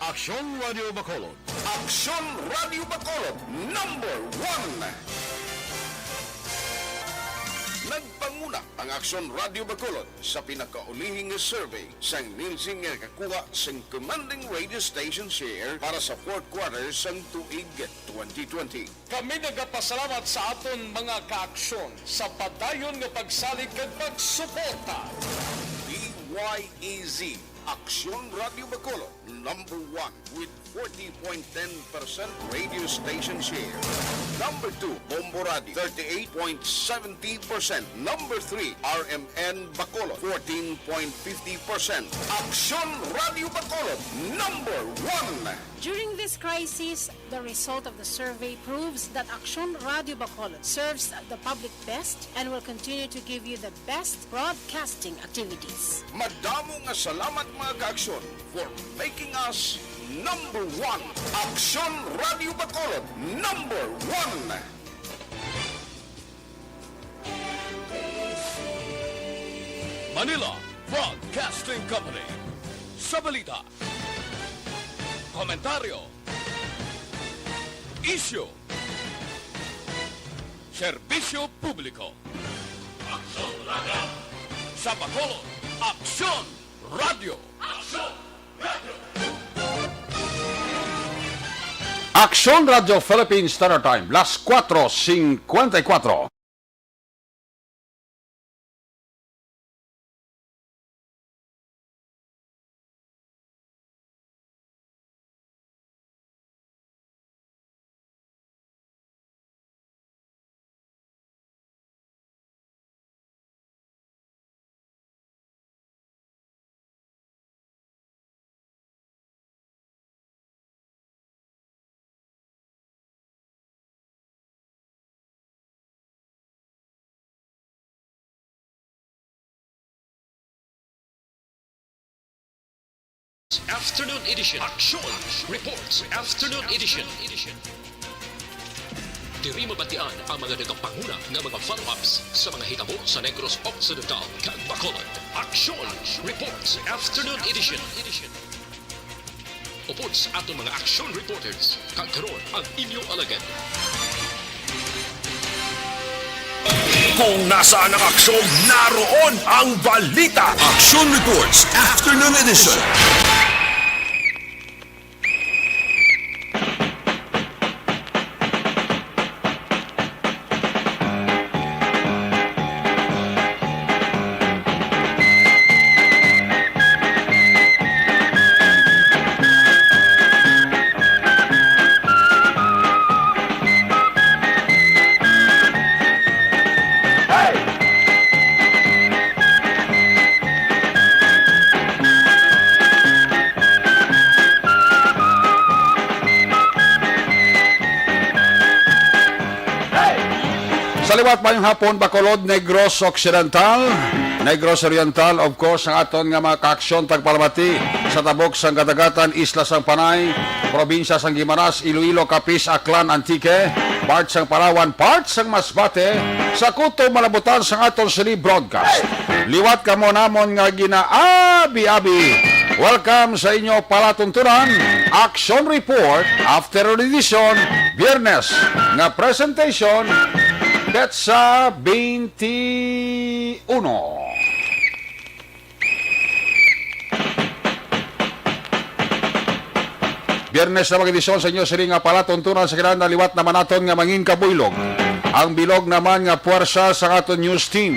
Aksyon Radio Bacolod. Aksyon Radio Bacolod #1. Nagpanguna ang Aksyon Radio Bacolod sa pinakaulihing survey sang Nielsen nga kakuha sang commanding radio station share para sa fourth quarter sang tuig 2020. Kami nagapasalamat sa aton mga kaaksyon sa padayon nga pagsalig kag pagsuporta. DYEZ Aksyon Radio Bacolod #1 with 40.10% radio station share. #2 Bombo Radio 38.70%. #3 RMN Bacolod 14.50%. Aksyon Radio Bacolod #1. During this crisis, the result of the survey proves that Aksyon Radio Bacolod serves the public best and will continue to give you the best broadcasting activities. Madamo nga salamat mga kaaksyon for making us #1. Aksyon Radio Bacolod #1. Manila Broadcasting Company. Sa balita, komentaryo, isyu, serbisyo publiko. Aksyon Radio. Sa Bacolod, Aksyon Radio. Aksyon Radio. Aksyon Radio Philippines Standard Time, las 4:54. Afternoon edition. Action Reports. Afternoon edition. Diri mabatian ang mga nagapanguna ng mga follow-ups sa mga hitabo sa Negros Occidental kag Bacolod. Action Reports. Afternoon edition. Upod sa atong mga action reporters, kag karon ang inyong alagad. Kung nasaan ang aksyon, naroon ang balita. Action Reports Afternoon Edition. Sa liwat mayong hapon, Bacolod, Negros Occidental, Negros Oriental, of course, ang aton nga mga kaaksyon tagpalamati sa tabok sang Kadagatan, Isla sang Panay, probinsya sang Guimaras, Iloilo, Capiz, Aklan, Antique, part sang Palawan, part sang Masbate, sa Kuto, Malabutan sang aton sili broadcast. Liwat ka mo namon nga ginaabi-abi. Welcome sa inyo palatuntunan, Action Report, Afternoon Edition, Biyernes, nga presentation, Petsa 21. Biyernes na mag-edisyon sa inyo siri nga palatuntunan sa kinahanglan liwat naman naton nga mangin kabuylog. Ang bilog naman nga puwersa sa aton news team.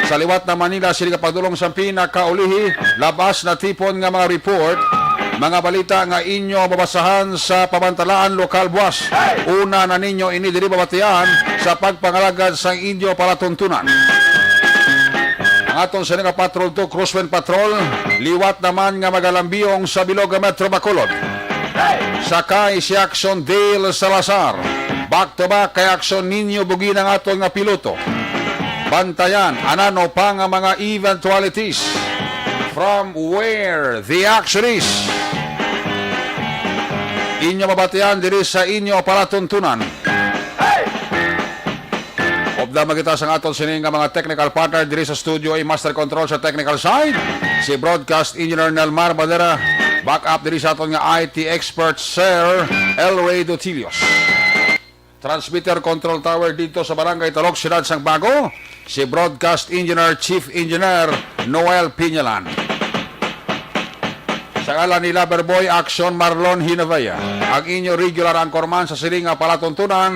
Sa liwat na Manila siri nga pagdulong sa pinakaulihi, labas na tipon nga mga report, mga balita nga inyo mabasahan sa pamantalaan lokal buwas. Una na ninyo ini diri babatian sa pagpangalagad sa inyo palatuntunan. Ang aton sa nga Patrol 2 Cruiseway Patrol, liwat naman nga magalambiyong sa bilog nga Metro Bacolod. Sakay si Action Dale Salazar. Back to back kay Action Ninyo Bugi ng aton nga piloto. Bantayan, anano pa nga mga eventualities from where the action is. Inyo mabatian diri sa inyo palatuntunan. Obda magita sa aton sining nga mga technical partner diri sa studio ay master control sa technical side, si broadcast engineer Nelmar Badera, Back up diri sa aton nga IT expert Sir Elray Dotilios. Transmitter control tower dito sa Barangay Talok, Siyudad Sang Bago, si Broadcast Engineer Chief Engineer Noel Piñalan. Sa ngalan ni Loverboy Action Marlon Hinavaya, ang inyo regular anchorman sa silinga palatuntunan.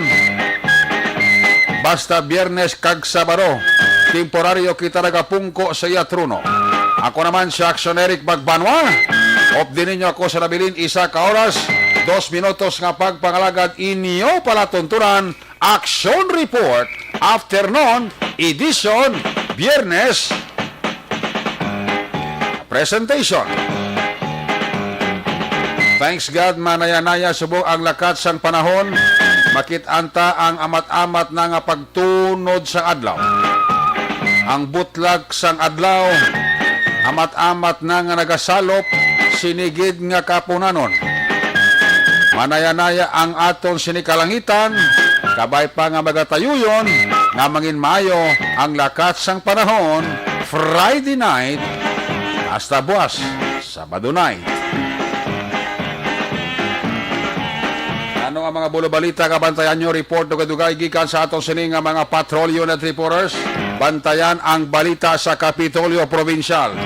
Basta Biyernes kag Sabado, temporaryo kita nagapungko sa Yatruno. Ako naman si Action Eric Bagbanwa. Op din ninyo ako sa nabilin 1 ka oras, 2 minutos nga pagpangalagad inyo palatuntunan. Action Report Afternoon Edition Biyernes Presentation. Thanks God, manaya-naya subong ang lakat sang panahon. Makitanta ang amat-amat na nga pagtunod sa adlaw. Ang butlag sang adlaw, amat-amat na nga nagasalop, sinigid nga kapunanon. Manaya-naya ang aton sinikalangitan, kabay pa nga magatayuyon, nga mangin mayo ang lakat sang panahon, Friday night, hasta buwas, Sabado night. Ano ang mga bulo-balita ka bantayan nyo? Report o kadugay gikan sa atong sining nga mga patrol unit reporters. Bantayan ang balita sa Kapitolyo Provincial.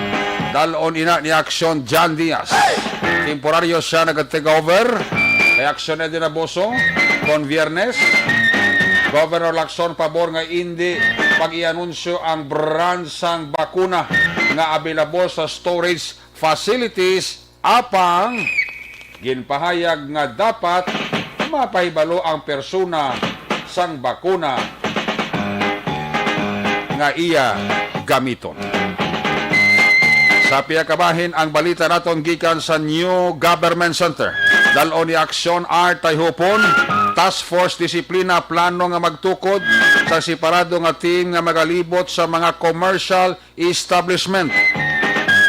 Dalon ina ni Action John Diaz. Temporaryo siya nag-take over. Reaksyon na din na boso. Kon Viernes, Governor Lacson pabor nga hindi pag-ianunsyo ang brand sang bakuna nga available sa storage facilities apang ginpahayag nga dapat mapahibalo ang persona sang bakuna nga iya gamiton. Sa piyakabahin ang balita naton gikan sa New Government Center. Dalon ni Action Art Tayhupon, Task Force Disiplina plano nga magtukod sa separado nga team nga magalibot sa mga commercial establishment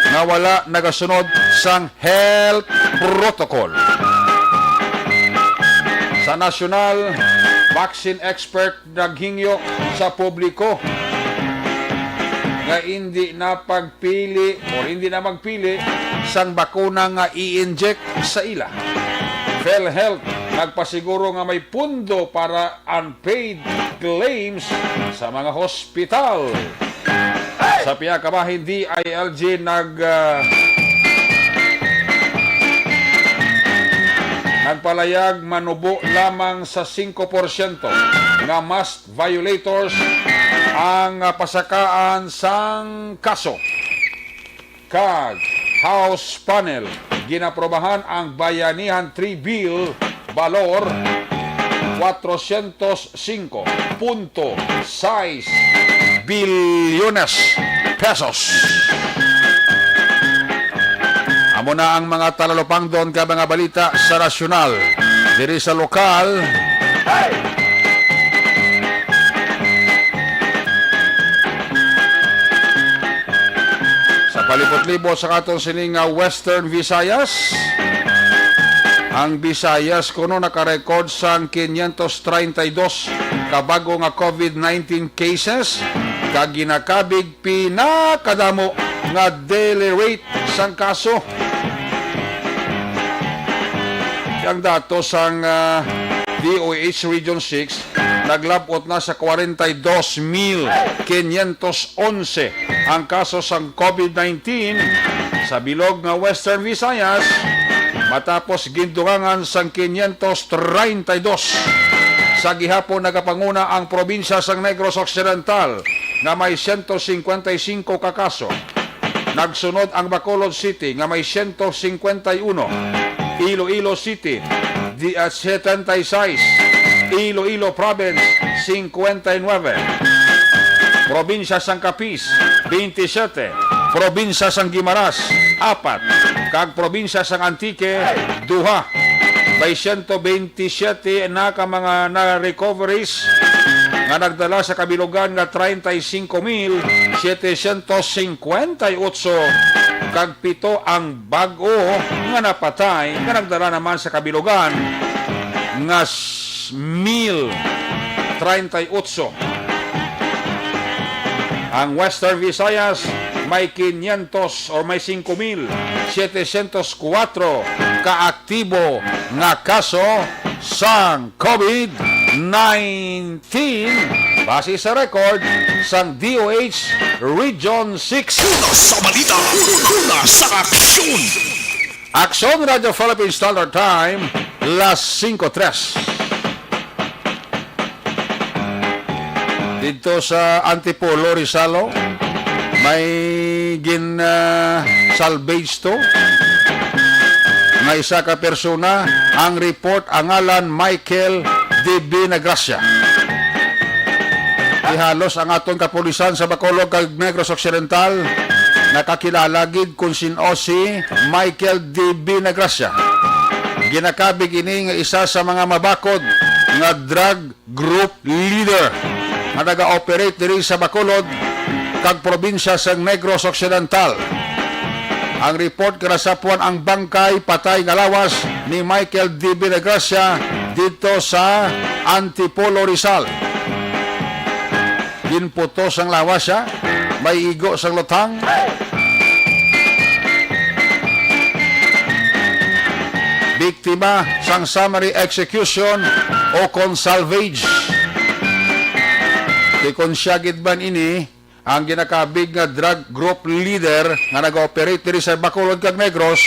nga wala nagasunod sang health protocol. Sa national vaccine expert naghingyo sa publiko nga hindi na pagpili o hindi na magpili sang bakuna nga i-inject sa ila. PhilHealth nagpasiguro nga may pundo para unpaid claims sa mga hospital. Sa piyakabahin DILG nagpalayag manubo lamang sa 5% nga must violators ang pasakaan sang kaso. Kag House Panel ginaprobahan ang Bayanihan 3 Bill balor 405.6 bilyones pesos. Amo na ang mga talalupang doon ka mga balita sa nasyonal. Diri sa lokal, sa palibot-libot sa katong sining Western Visayas, ang Visayas kuno nakarecord sang 532 kabago nga COVID-19 cases, kag ginakabig pinakadamo nga daily rate sang kaso. Ang datos sang DOH Region 6 naglabot na sa 42,511 ang kaso sang COVID-19 sa bilog nga Western Visayas, matapos gindugangan sang 532 sa gihapon nagapanguna ang probinsya sang Negros Occidental nga may 155 ka kaso. Nagsunod ang Bacolod City nga may 151, Iloilo City 76, Iloilo Province 59, Probinsya sang Capiz 27, Probinsya sang Guimaras 4, kag Probinsya sang Antique 2. May 127 na ka mga na-recoveries nga nagdala sa kabilugan nga 35,758 kag 7 ang bag-o nga napatay nga nagdala naman sa kabilugan nga 1,038. Ang Western Visayas may 500 o may 5,704 kaaktibo nga kaso sang COVID-19 base sa record sang DOH Region 6. Una sa balita, una sa aksyon. Aksyon Radio Philippine Standard Time, las 5:03. Dito sa Antipolo, Rizalo, may salvage to nga isa ka persona. Ang report ang ngalan Michael D. Binagracia. Ihalos ang aton kapulisan sa Bacolod kag Negros Occidental nakakilala gid kung sino si Michael D. Binagracia. Ginakabig ini nga isa sa mga mabakod nga drug group leader nga naga-operate diri sa Bacolod kag probinsya sa Negros Occidental. Ang report kinasapuan ang bangkay patay nga lawas ni Michael D. Binagracia dito sa Antipolo, Rizal. Ginputos ang lawas siya, may igo sa lutang. Biktima sang summary execution o kon salvage. Kung siya gidban ini ang ginakabig nga drug group leader nga nag-operate diri sa Bacolod kag Negros,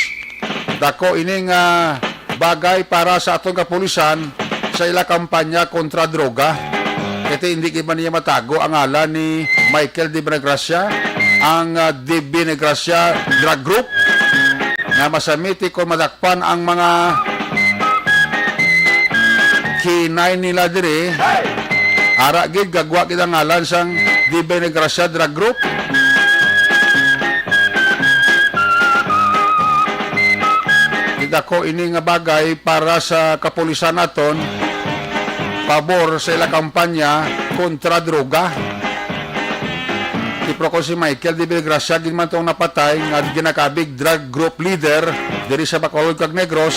dako ini nga bagay para sa atong kapulisan sa ila kampanya kontra droga. Kasi hindi man niya matago ang ngalan ni Michael D. Binagracia, ang D. Binagracia drug group nga masamiti kung madakpan ang mga K9 nila diri. Ara gid gagwa gid ang ngalan sang D. Binagracia drug group. Kita ko ini nga bagay para sa kapulisan naton pabor sa ila kampanya kontra droga. Tipro ko si Michael D. Binagracia gid man tong napatay nga ginakabig drug group leader diri sa Bacolod kag Negros.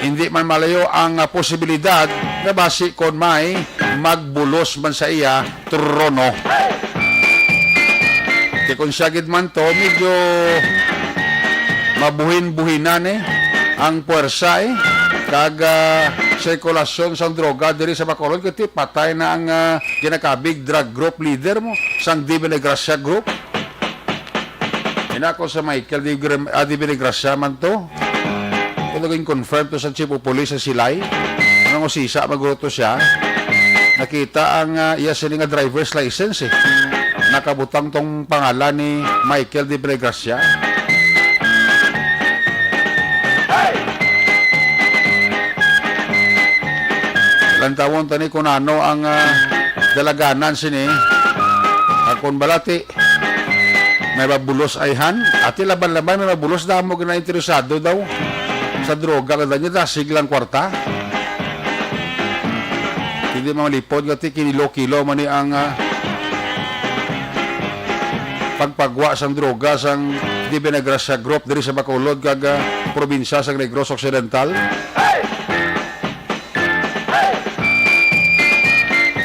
Hindi man malayo ang posibilidad na basi kon may magbulos man sa iya trono. Kaya kung siya gid man to, medyo mabuhin-buhinan ang puwersa kag sirkulasyon sang droga diri sa Bacolod kasi patay na ang ginakabig drug group leader mo sang D. Binagracia group. Inako sa Michael D. Binagracia man to. Ito naging confirm to sa Chief of Police sa Silay. Anong usisa, magruto siya. Nakita ang iya sila nga driver's license Nakabutang tong pangalan ni Michael D. Binagracia. Ilang tawon tani kung ano ang dalaganan sini. Kung balati, may mabulos ayhan. At laban-laban may mabulos damo na interesado daw sa droga kada niya siglang kwarta. Hindi mamalipod kasi kinilo-kilo man ni ang pagpagwa sang droga sang D. Binagracia group diri sa Bacolod kag probinsya sa Negros Occidental.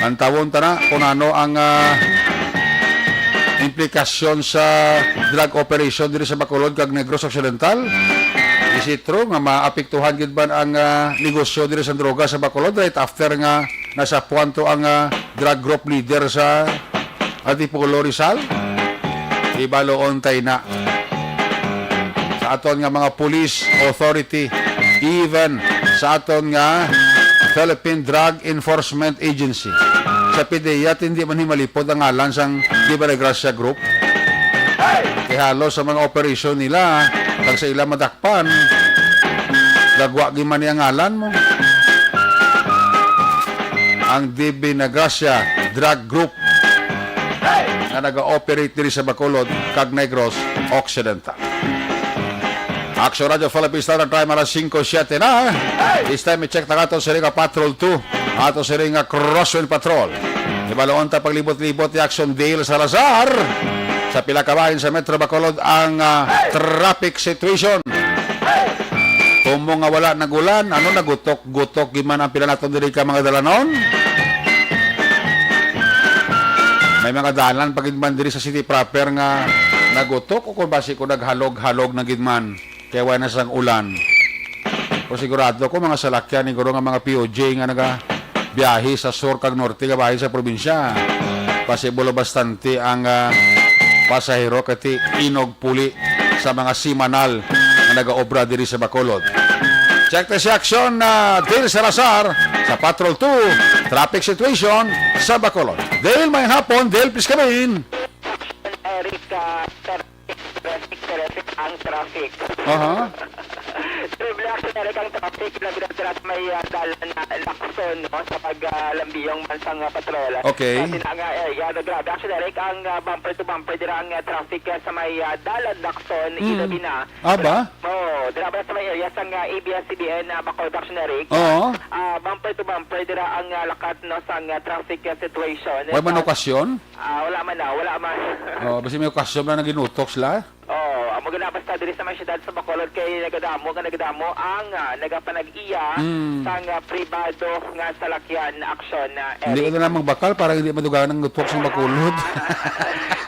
Ang tawon tana kung ano ang implikasyon sa drug operation diri sa Bacolod kag Negros Occidental. Isitro nga maapektuhan gid ban ang negosyo diri sa droga sa Bacolod right after nga nasa puwanto ang drug group leader sa Antipolo, Rizal. Ibaloon tay na sa aton nga mga police authority, even sa aton nga Philippine Drug Enforcement Agency. Sa PDEA hindi man himalipod ang ngalan sang D. Binagracia group. Kaya halos sa mga operasyon nila kag sa ila madakpan gagwa giman ang ngalan mo. Ang D. Binagracia drug group na nag-ooperate diri sa Bacolod kag Negros Occidental. Action Radio Philippine Standard Time alas 5:07 na. This time i-check na ato sa ringa Patrol 2. Ato sa ringa Crosswind Patrol. Ibaloon ta paglibot-libot ni Action Dale Salazar. Sa pila ka bahin sa Metro Bacolod ang traffic situation. Kung nga wala nagulan, ano nagutok-gutok giman ang pila nato diri ka mga dalanon? May mga dalan pagidman diri sa city proper nga nagutok o kung basi ko naghalog-halog na gidman. Kaya wala na sang ulan. O sigurado ko mga salakyan ni nga mga POJ nga biyahe sa sur kag norte nga bahay sa probinsya. Pasibulo bastante ang pasahero kati inog puli sa mga simanal na nagaobra diri sa Bacolod. Check the section na Dale Salazar sa Patrol 2 traffic situation sa Bacolod. Dale, may hapon. Dale, please come in. Erika, terrific ang traffic. Triple action, Erika, ang traffic na binagdarat may dalan na lakson no, sa paglambiyong bansang patrol. Okay. Kasi na nga area, grabe. Actually, Erika, ang bumper to bumper dira ang traffic sa may dalan lakson, ilabi na. Ba? Oo, dira ba sa may area sa ABS-CBN Bacolod Action, Erika? Oo. Bumper to bumper dira ang lakat no sa traffic situation. Wala man okasyon? Wala man. Basta may okasyon na naginutok sila? Ang maganda basta diri sa may syudad sa Bacolod kay nagadamo ang nagapanag-iya sa pribado nga salakyan aksyon na Hindi ko na lang magbakal para hindi madugangan ng nutok sa Bacolod.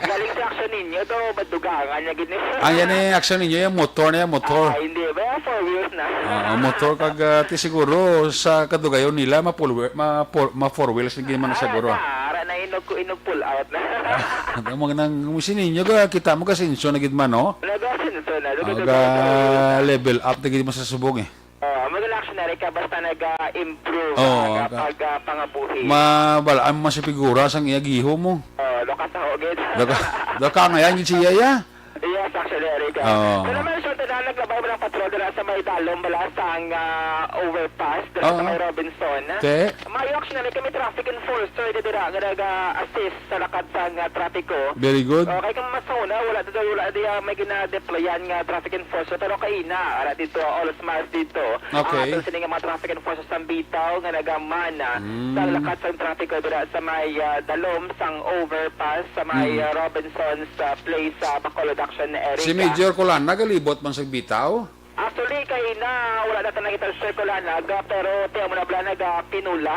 Galing sa aksyon ninyo to madugangan niya gini. Yan aksyon ninyo, yung motor na yan, motor. Hindi ba 4 wheels na. Motor kag ti siguro sa kadugayon nila ma 4 wheels na man siguro. Ara na inog pull out na. Mo nang sininyo ga kita mo kasi inso na gid man no. Nagasinso na. Level up na gid mo sa subong eh. Maganda action na rin ka basta nag-improve pangabuhi. Mabalaan mo sa figura sang iyagiho mo. Lokas sa hogit. Daka ngayon yung siya ya. Yes, actually, Erika. So naman siya naglabay mo ng patrol dira sa may dalong balasang overpass dira sa may Robinson. May actually kami traffic enforcer dira nga nag-assist sa lakad sa trapiko. Very good. Kay kung masuna wala may gina-deployan nga traffic enforcer pero kaina ara dito all smiles dito. Okay. Sila nga mga traffic enforcer sa bitaw nga nagamana sa lakad sa trapiko dira sa may dalom sang overpass sa may Robinson's place sa Bacolod Action area. Si Major Colan nagalibot man sa bitaw? Actually, kay na wala na tayo nakita sa circulanag, pero tiyan mo na bala nagpinula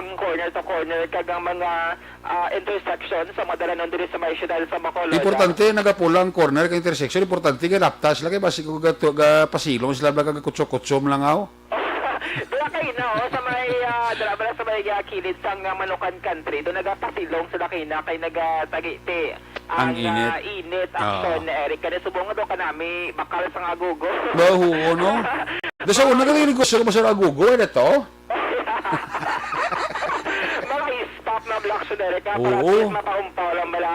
ang corner to corner kagang mga intersection sa madalan diri sa may syudad sa Bacolod. Importante nagapulang corner kay intersection, importante kay laptas lagi basi ko ga pasilong sila bala kag kutsok-kutsom lang aw. Dala kay na sa may dala bala sa may kilid sang Manukan country, do nagapasilong sila kay na kay nagatagiti ang init action ni Eric. Kaya subong nga daw ka nami bakal sa agugo. Bahu, no? Doon sa una kang negosyo ko sa agugo, ano to? Mga stop na black so Eric. Para mapaumpaw lang bala.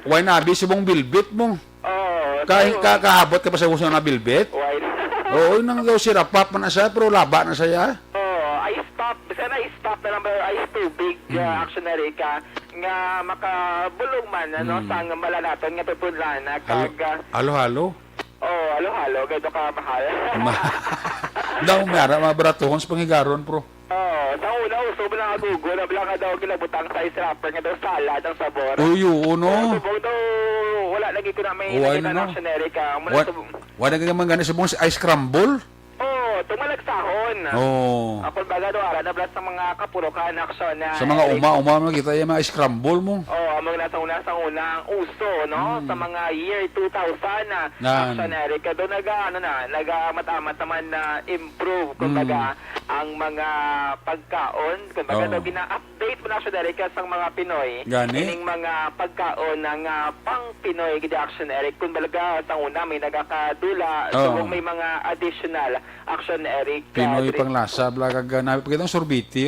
Why na? Subong bilbit mo. Kahit kahabot ka pa sa gusto na bilbit? Oo, nang daw sirapap man na siya, pero laba na siya. I-stop. Bisa na i-stop na number is too big action na rin ka nga makabulong man sa mala natin nga pipunlan kag halo-halo? Halo-halo gado ka mahal. Daw mera mabratuhon sa pangigaron pro. Sa una uso na agugo na bala ka daw ginabutang sa israper nga daw salad ang sabor. No. Subong daw wala lagi ko na may action na rin ka. Wala ka man ganis subong ice crumble? Tumalagsahon. Ako baga do ara na blas sa mga kapurukan aksyon na sa mga uma kita yung mga scramble mo. Among nasa unang uso no sa mga year 2000 na aksyon na Erika do nagamatamat naman na improve kumbaga ang mga pagkaon kumbaga do gina-update mo na aksyon Erika sa mga Pinoy. Ining mga pagkaon ng pang Pinoy gid aksyon Eric kumbaga sa una may nagakadula so may mga additional action Eric. Pinoy panglasa, blagag na pagkitang sorbiti,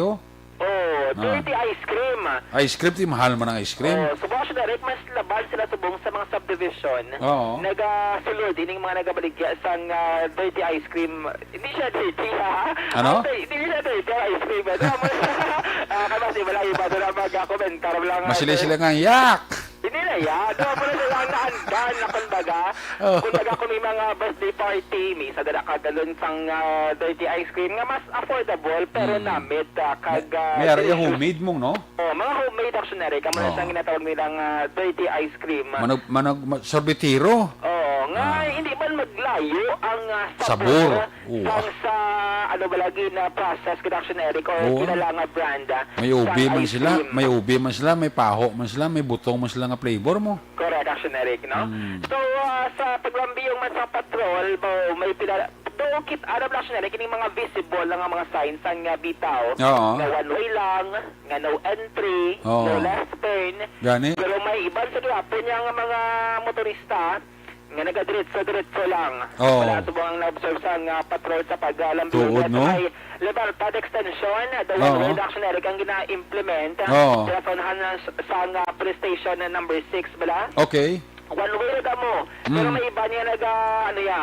dirty ice cream. Ice cream, di mahal man ang ice cream. Subong siya Eric, mas laban sila subong sa mga subdivision. Nagasulod, ining mga nagabaligya sa dirty ice cream. Hindi siya dirty, ha? Ano? Hindi siya dirty ice cream. Kasi wala iba doon na mag-komentar lang. Masili-sila nga, yak! Hindi na yan. Doon mo na silang naandan na kumbaga. Kumbaga kung may mga birthday party, may isa dala kagalon sang dirty ice cream nga mas affordable pero namit kag... May area homemade mong, no? Mga homemade actionary. Kamo na siyang ginatawag nilang dirty ice cream. Sorbetiro? nga hindi man maglayo ang Sabor. sang sa ano ba lagi na process production Eric or Oo. kinalanga brand. May ubi sang man ice sila, cream. may ubi man sila, may paho man sila, may butong man sila nga flavor mo. Correct, Action Eric, no? So, sa paglambiyong man sa patrol, may pila... Doon kit Arab Action Eric, kining mga visible lang ang mga signs ang bitaw. Oo. Na one way lang, nga no entry, Oo. no left turn. Gani? Pero may iban sa gihapon yung mga motorista nga nagadiretso lang. Oo. Wala subang na-observe sa patrol sa paglambiyo. Tuod, no? May libertad extension, the Oo. one way Action Eric ang gina-implement. Oo. Sa sa police station number 6 bala. Okay. One way na mo. Pero may iba niya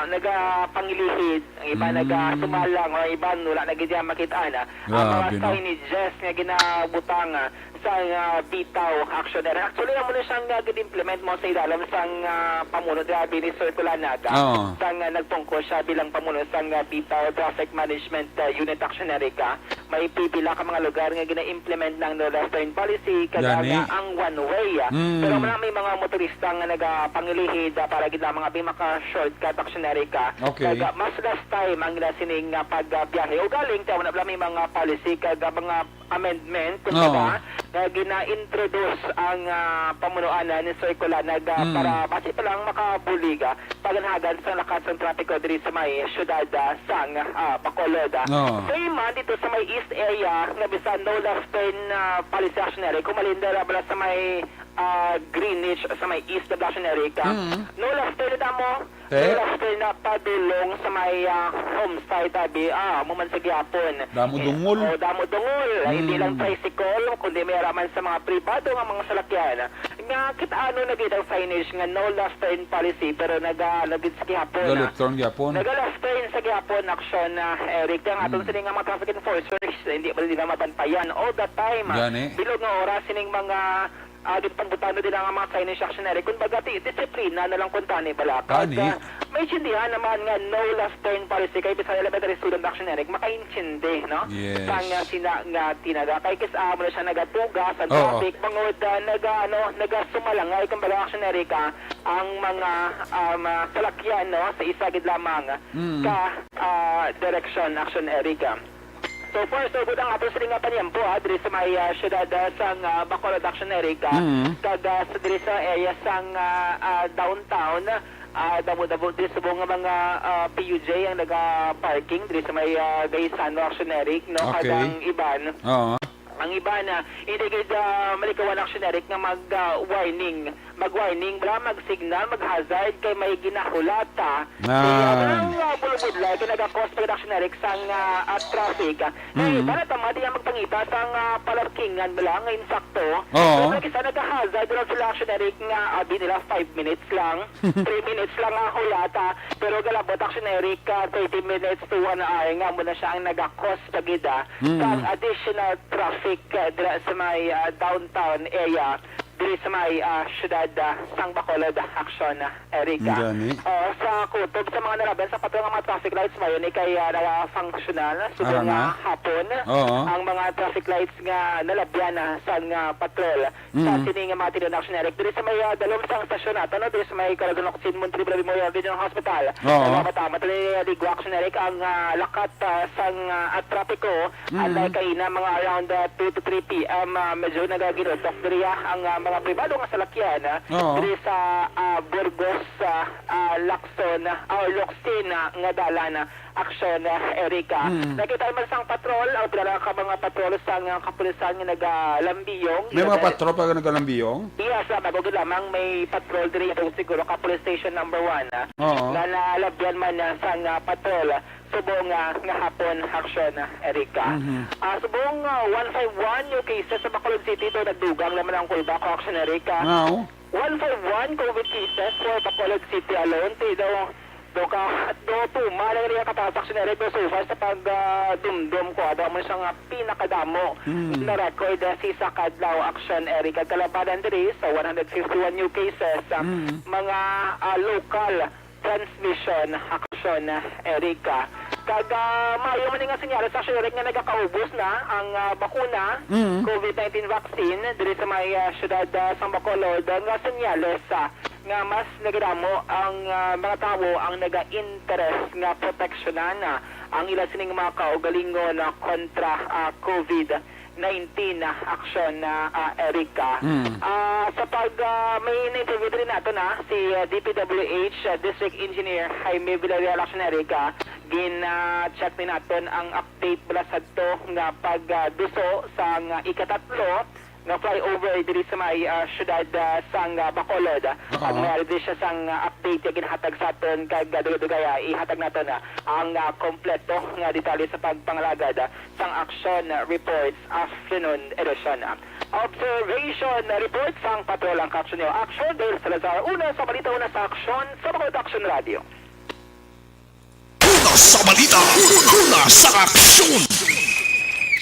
nagapangilihid. Ang iba nagasumalang o iba wala na gidya makitaan. Ang mga Grabe, no? signages nga ginabutang sa bitaw action. Actually, naman na siyang implement mo sa ilalim sang pamuno grabe ni Sir Kulanaga. Oo. Sang nagtungkol siya bilang pamuno sang bitaw traffic management unit action Erica. May pipila ka mga lugar nga gina-implement ng no left turn policy kaya Gani. ang one way. Pero may mga motorista nga nagapangilihid para gid mga maka-shortcut action Erica. Okay. Kaya mas last time ang sining pagbiyahe o galing tayo na may mga policy kag mga amendment kumbaga na gina-introduce ang pamunuan ni Sir Kulanaga para base pa lang makabuliga paganhagan sa lakas ng trapiko diri sa may syudad sang Bacolod. Same man dito sa may east area nga bisan no left turn policy action area kumalindera bala sa may Greenwich sa may east of Action Erica. No left turn na mo. No left turn na padulong sa may homestay tabi. Muman sa gyapon. Damo dungol. O damo dungol. Hindi lang tricycle kundi may raman sa mga pribado nga mga salakyan. Nga kita ano na gid ang signage nga no left turn policy pero nagid sa gyapon. Left turn gyapon. Nag-left turn sa gyapon action Eric nga atong sining nga mga traffic enforcers hindi ba nila mabantayan all the time. Gani. Bilog nga oras sining mga agad pagbutano din ang mga signage actionary. Kung baga, disiplina na lang kuntani balakad. Kani. May intindihan naman nga no left turn policy kay Bisaya Elementary Student actionary. Makaintindi, no? Yes. Sang sina nga tinaga. Kay kis amo na siya nagatuga sa Oo. traffic. Mangod nagasumalangay kung baga actionary ka ang mga salakyan, no? Sa isa gid lamang ka direction actionary ka. So first, good ang ato sa nga panyampo diri sa may syudad sang Bacolod Action Erica kag sa diri sa area sang downtown damo-damo diri sa mga PUJ ang naga-parking diri sa may Gaisano Action Eric no Okay. kag ang iban Oo. ang iba na hindi gid malikawan action Eric nga mag-warning bala mag-signal mag-hazard kay may ginahulata ang bulubud lang kay naga-cause production Eric sang traffic kay para tama diya magpangita sang parkingan bala nga insakto pero kasi naga-hazard dira sa action Eric nga abi nila 5 minutes lang 3 minutes lang ang hulata pero galabot action Eric 30 minutes to 1 hour nga muna siya ang naga-cause pagida sang additional traffic dira sa may downtown area diri sa may syudad sang Bacolod Action Erica. Gani. Sa kutob sa mga nalaban sa patrol nga mga traffic lights mayon kay naka-functional subong na. hapon Oo. ang mga traffic lights nga nalabyan sang patrol sa sining nga mga tinun Action Eric diri sa may dalawang sang stasyon nato no diri sa may Caloocan Montevideo Memorial Regional Hospital. Matama tali Ligo Action Eric ang lakat sang trapiko alay kay na mga around 2 to 3 PM medyo nagaginod diri ang mga pribado nga salakyan diri sa Burgos Lacson Locsin nga dalan action Erica. Nakita man sang patrol o pila ka mga patrol sang kapulisan nga nagalambiyong. May mga patrol pa nagalambiyong? Yes, bago lamang may patrol diri itong siguro ka police station number 1 Oo. na nalabyan man sang patrol subong nga hapon action Erica. Subong 151 yung cases sa Bacolod City do nagdugang naman ang kulba ko action Erica. Wow. 151 COVID cases for Bacolod City alone. Do mana rin ang katasaksyon na rin so far sa pag-dumdum ko. Adaw mo siyang pinakadamo na record si Sakadlaw Action Erica. Kalabanan diri sa 151 new cases. Mga local transmission action Erica. Mayo man nga senyales sa Action Erica nga nagakaubos na ang bakuna COVID-19 vaccine diri sa may syudad sa Bacolod nga senyales nga mas nagadamo ang mga tao ang naga-interest nga proteksyonan ang ila sining mga kaugalingon kontra COVID-19 aksyon na Erika. Sa pag may na-interview rin nato na si DPWH District Engineer Jaime Villarreal aksyon Erika, gin-check din natin ang update mula sa to nga pagduso sa ikatatlo nga flyover diri sa may syudad sang Bacolod. At mayroon din siya sang update yung ginhatag sa aton kag dugay-dugaya ihatag natin ang kompleto nga detalye sa pagpangalagad sang action reports afternoon edition. Observation report sang patulang Action Neo Action Dale Salazar. Una sa balita, una sa action sa Bacolod Action Radio. Una sa balita, una sa aksyon.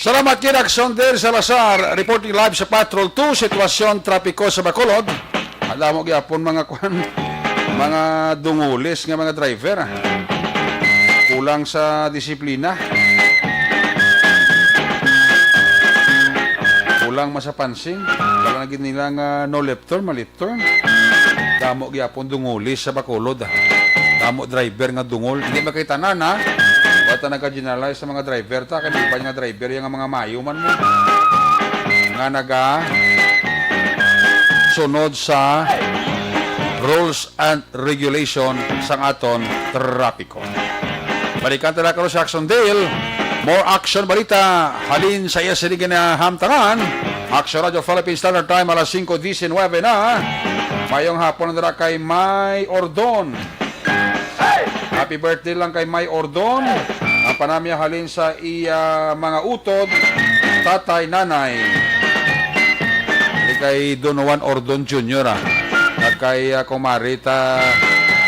Salamat kay Action Del Salazar, reporting live sa Patrol 2, sitwasyon trapiko sa Bacolod. Alam mo gyapon mga mga dungulis nga mga driver. Kulang sa disiplina. Kulang masapansin. Wala na gid nila nga no left turn, ma-left turn. Damo gyapon dungulis sa Bacolod. Damo driver nga dungol. Hindi makita na. Bata nagka-generalize sa mga driver ta, kaya iba nga driver yung mga mayuman mo nga naga sunod sa rules and regulation sang aton trapiko. Balikan tala karon sa Action Dale, more action balita halin sa iya sini ginahamtangan. Action Radio Philippine Standard Time alas 5:19 na. Mayong hapon na kay May Ordon. Happy birthday lang kay May Ordon. Ang panamya halin sa iya mga utod, tatay, nanay. Kay Donovan Ordon Jr. At kay kumarita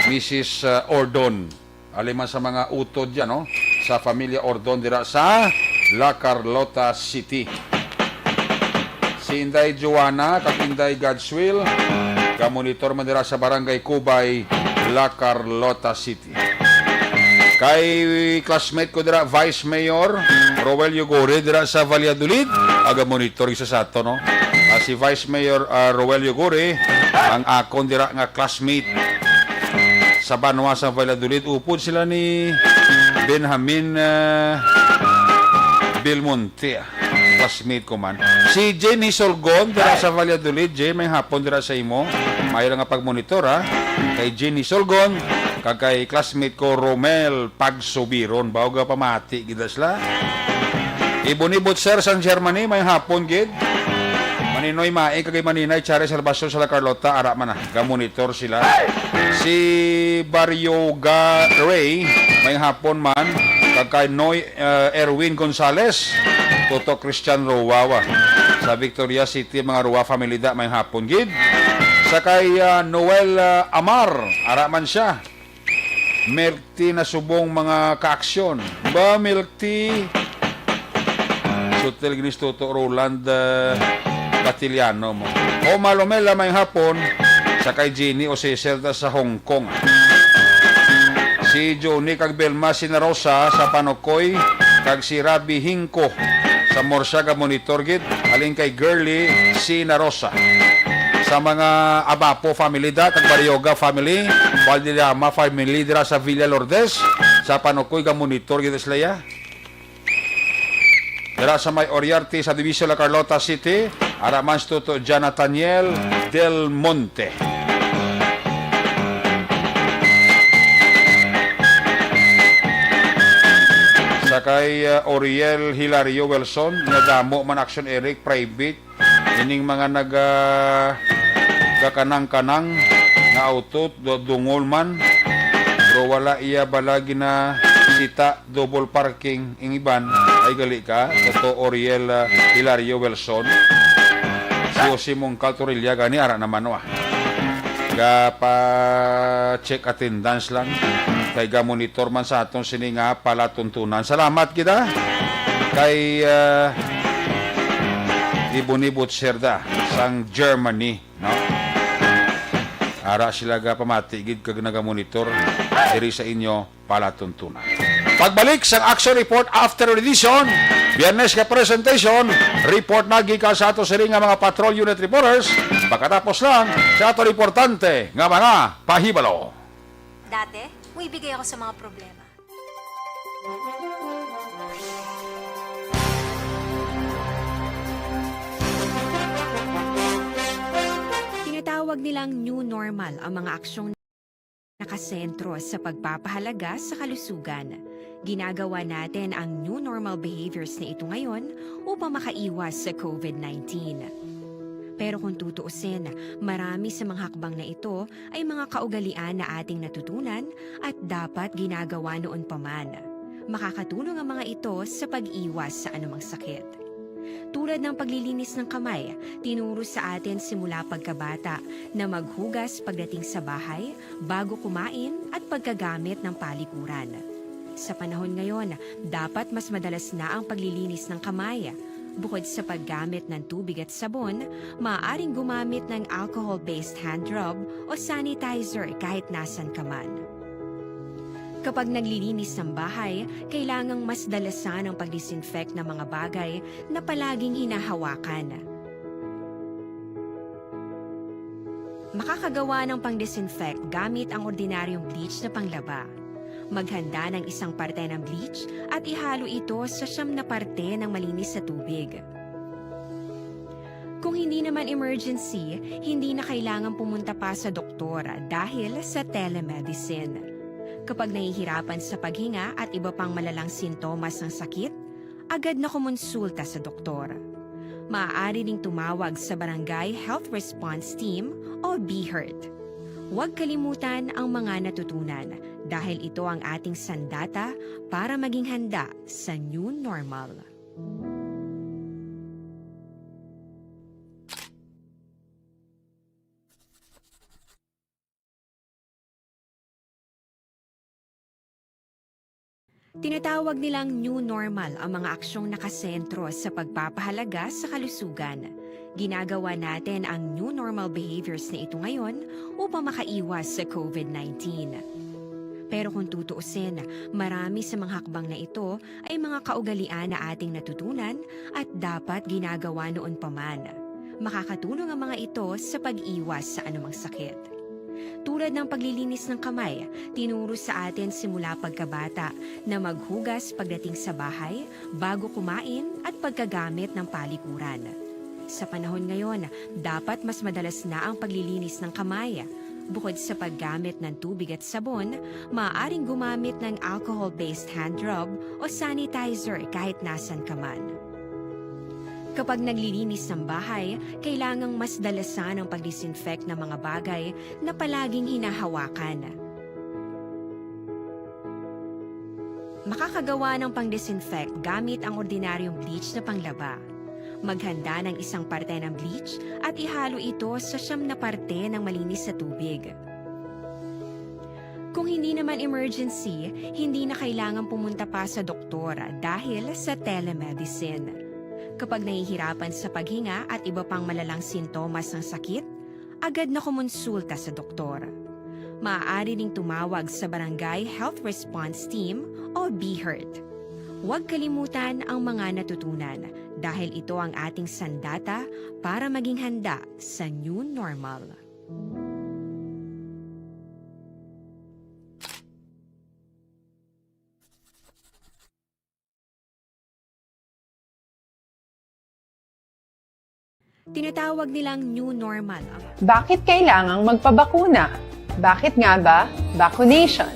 Mrs. Ordon. Aliman sa mga utod yan, no? Sa pamilya Ordon dira sa La Carlota City. Si Inday Joanna, kag Inday Godswill, ka-monitor man dira sa Barangay Cubay, La Carlota City. Kay classmate ko dira, Vice Mayor Roelio Gore dira sa Valladolid, aga monitor isa sa ato, no? Si Vice Mayor Roelio Gore, ang akon dira nga classmate sa Banwa sa Valladolid. Upod sila ni Benjamin Belmonte, classmate ko man. Si Jenny Solgon dira sa Valladolid. Jen, may hapon dira sa imo. Mayo nga pagmonitor, ha? Kay Jenny Solgon, kag kay classmate ko Romel Pagsubiron, bago pamati gid sila. Ibonibot sir sang Germany, may hapon gid. Maninoy Mae kag Maninay Charis Salvacion sa La Carlota, ara man ga monitor sila. Si Barrioga Ray, may hapon man, kag kay Noy Erwin Gonzales, Toto Christian Rowawa sa Victoria City, mga Rowa family da, may hapon gid. Sa kay Noel Amar, ara man siya. Milk tea na subong mga kaaksyon. Ba milk tea? Sutil ginis Toto Roland Batiliano mo. O Malomela may hapon sa kay Jenny o Cecil sa Hong Kong. Si Johnny kag Belma Sinarosa sa Panokoy, kag si Rabi Hingko sa Morsaga Monitor gid, alin kay Girly Sinarosa. Sa mga Abapo family da, kag Barrioga family, Valdirama family dira sa Villa Lourdes, sa Panokoy ga monitor gid sila. Dira sa may Oriarte sa Division La Carlota City, araman Toto Jonataniel Del Monte. Sa kay Oriel Hilario Wilson, nga damo man Action Eric private, ining mga kakanang-kanang nga auto dungol man, pero wala iya balagi na sita double parking ing iban ay gali ka. Ito Oriel Hilario Wilson, si Jose Mongcal Torilla gani ara naman ga pa check attendance lang kay ga monitor man sa aton sini nga palatuntunan. Salamat kita kay Ibonibot Serda sang Germany, no? Ara sila ga pamati gid kag naga-monitor diri sa inyo palatuntunan. Pagbalik sa Action Report after edition, Biyernes ka presentation, report na gikan sa ato sini nga mga patrol unit reporters Pagkatapos lang, sa ato importante nga mga pahibalo. Dati, muibigay ako sa mga problema. Tinatawag nilang new normal ang mga aksyong nakasentro sa pagpapahalaga sa kalusugan. Ginagawa natin ang new normal behaviors na ito ngayon upang makaiwas sa COVID-19. Pero kung tutuusin, marami sa mga hakbang na ito ay mga kaugalian na ating natutunan at dapat ginagawa noon pa man. Makakatulong ang mga ito sa pag-iwas sa anumang sakit. Tulad ng paglilinis ng kamay, tinuro sa atin simula pagkabata na maghugas pagdating sa bahay, bago kumain at pagkagamit ng palikuran. Sa panahon ngayon, dapat mas madalas na ang paglilinis ng kamay. Bukod sa paggamit ng tubig at sabon, maaaring gumamit ng alcohol-based hand rub o sanitizer kahit nasan ka man. Kapag naglilinis ng bahay, kailangang mas dalasan ang pag-disinfect ng mga bagay na palaging hinahawakan. Makakagawa ng pang-disinfect gamit ang ordinaryong bleach na panglaba. Maghanda ng isang parte ng bleach at ihalo ito sa 9 na parte ng malinis na tubig. Kung hindi naman emergency, hindi na kailangan pumunta pa sa doktor dahil sa telemedicine. Kapag nahihirapan sa paghinga at iba pang malalang sintomas ng sakit, agad na kumonsulta sa doktor. Maaari ding tumawag sa Barangay Health Response Team o BHERT. Huwag kalimutan ang mga natutunan dahil ito ang ating sandata para maging handa sa new normal. Tinatawag nilang new normal ang mga aksyong nakasentro sa pagpapahalaga sa kalusugan. Ginagawa natin ang new normal behaviors na ito ngayon upang makaiwas sa COVID-19. Pero kung tutuusin, marami sa mga hakbang na ito ay mga kaugalian na ating natutunan at dapat ginagawa noon pa man. Makakatulong ang mga ito sa pag-iwas sa anumang sakit. Tulad ng paglilinis ng kamay, tinuro sa atin simula pagkabata na maghugas pagdating sa bahay, bago kumain at pagkagamit ng palikuran. Sa panahon ngayon, dapat mas madalas na ang paglilinis ng kamay. Bukod sa paggamit ng tubig at sabon, maaaring gumamit ng alcohol-based hand rub o sanitizer kahit nasan ka man. Kapag naglilinis ng bahay, kailangang mas dalasan ang pag-disinfect ng mga bagay na palaging hinahawakan. Makakagawa ng pang-disinfect gamit ang ordinaryong bleach na panglaba. Maghanda ng isang parte ng bleach at ihalo ito sa 9 na parte ng malinis na tubig. Kung hindi naman emergency, hindi na kailangan pumunta pa sa doktor dahil sa telemedicine. Kapag nahihirapan sa paghinga at iba pang malalang sintomas ng sakit, agad na kumonsulta sa doktor. Maaari ding tumawag sa Barangay Health Response Team o BHERT. Huwag kalimutan ang mga natutunan dahil ito ang ating sandata para maging handa sa new normal. Tinatawag nilang new normal. Bakit kailangang magpabakuna? Bakit nga ba vaccination?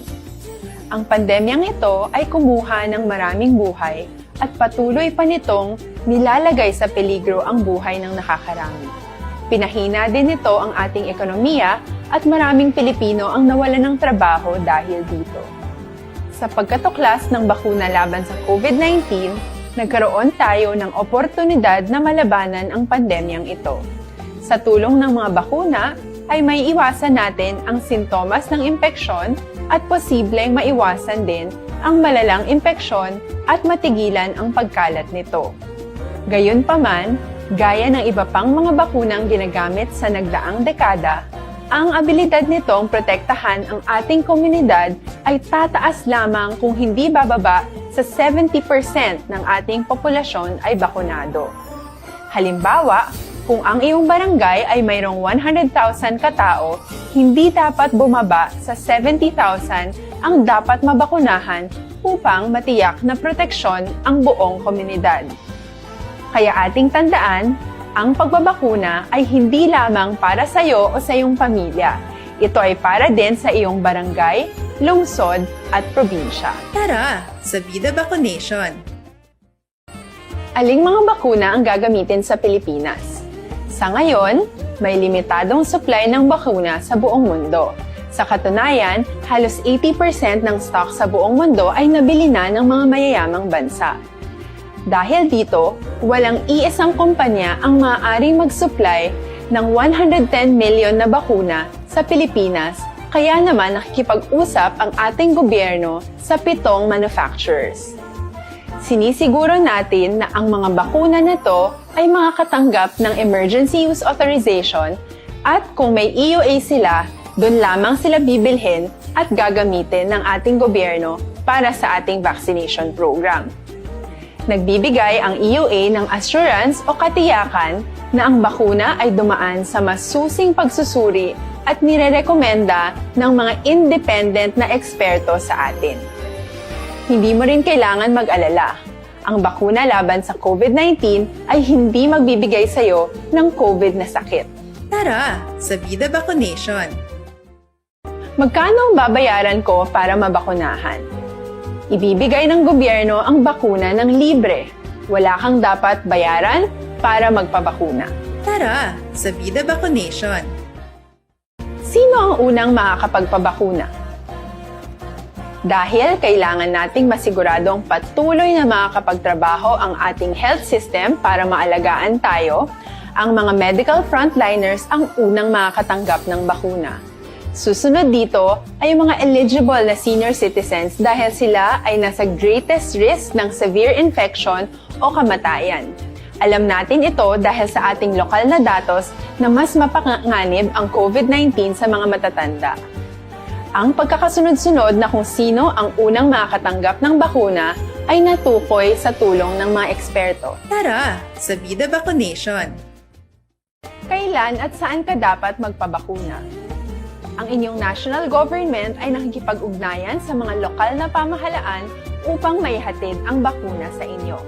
Ang pandemyang ito ay kumuha ng maraming buhay at patuloy pa nitong nilalagay sa peligro ang buhay ng nakakarami. Pinahina din nito ang ating ekonomiya at maraming Pilipino ang nawalan ng trabaho dahil dito. Sa pagkatuklas ng bakuna laban sa COVID-19, nagkaroon tayo ng oportunidad na malabanan ang pandemyang ito. Sa tulong ng mga bakuna, ay may iwasan natin ang sintomas ng impeksyon at posibleng maiwasan din ang malalang impeksyon at matigilan ang pagkalat nito. Gayunpaman, gaya ng iba pang mga bakunang ginagamit sa nagdaang dekada, ang abilidad nitong protektahan ang ating komunidad ay tataas lamang kung hindi bababa sa 70% ng ating populasyon ay bakunado. Halimbawa, Kung ang iyong barangay ay mayroong 100,000 katao, hindi dapat bumaba sa 70,000 ang dapat mabakunahan upang matiyak na proteksyon ang buong komunidad. Kaya ating tandaan, ang pagbabakuna ay hindi lamang para sa iyo o sa iyong pamilya. Ito ay para din sa iyong barangay, lungsod at probinsya. Tara, sa Vida Vaccination! Aling mga bakuna ang gagamitin sa Pilipinas? Sa ngayon, may limitadong supply ng bakuna sa buong mundo. Sa katunayan, halos 80% ng stock sa buong mundo ay nabili na ng mga mayayamang bansa. Dahil dito, walang iisang kumpanya ang maaaring mag-supply ng 110 million na bakuna sa Pilipinas, kaya naman nakikipag-usap ang ating gobyerno sa 7 manufacturers. Sinisiguro natin na ang mga bakuna na to ay makakatanggap ng Emergency Use Authorization at kung may EUA sila, doon lamang sila bibilhin at gagamitin ng ating gobyerno para sa ating vaccination program. Nagbibigay ang EUA ng assurance o katiyakan na ang bakuna ay dumaan sa masusing pagsusuri at nirerekomenda ng mga independent na eksperto sa atin. Hindi mo rin kailangan mag-alala. Ang bakuna laban sa COVID-19 ay hindi magbibigay sa iyo ng COVID na sakit. Tara, sa Vida Vaccination! Magkano ang babayaran ko para mabakunahan? Ibibigay ng gobyerno ang bakuna ng libre. Wala kang dapat bayaran para magpabakuna. Tara, sa Vida Vaccination! Sino ang unang makakapagpabakuna? Dahil kailangan nating masiguradong patuloy na makakapagtrabaho ang ating health system para maalagaan tayo, ang mga medical frontliners ang unang makakatanggap ng bakuna. Susunod dito ay yung mga eligible na senior citizens dahil sila ay nasa greatest risk ng severe infection o kamatayan. Alam natin ito dahil sa ating lokal na datos na mas mapanganib ang COVID-19 sa mga matatanda. Ang pagkakasunod-sunod na kung sino ang unang makakatanggap ng bakuna ay natukoy sa tulong ng mga eksperto. Tara, sa Vida Vaccination! Kailan at saan ka dapat magpabakuna? Ang inyong national government ay nakikipag-ugnayan sa mga lokal na pamahalaan upang maihatid ang bakuna sa inyo.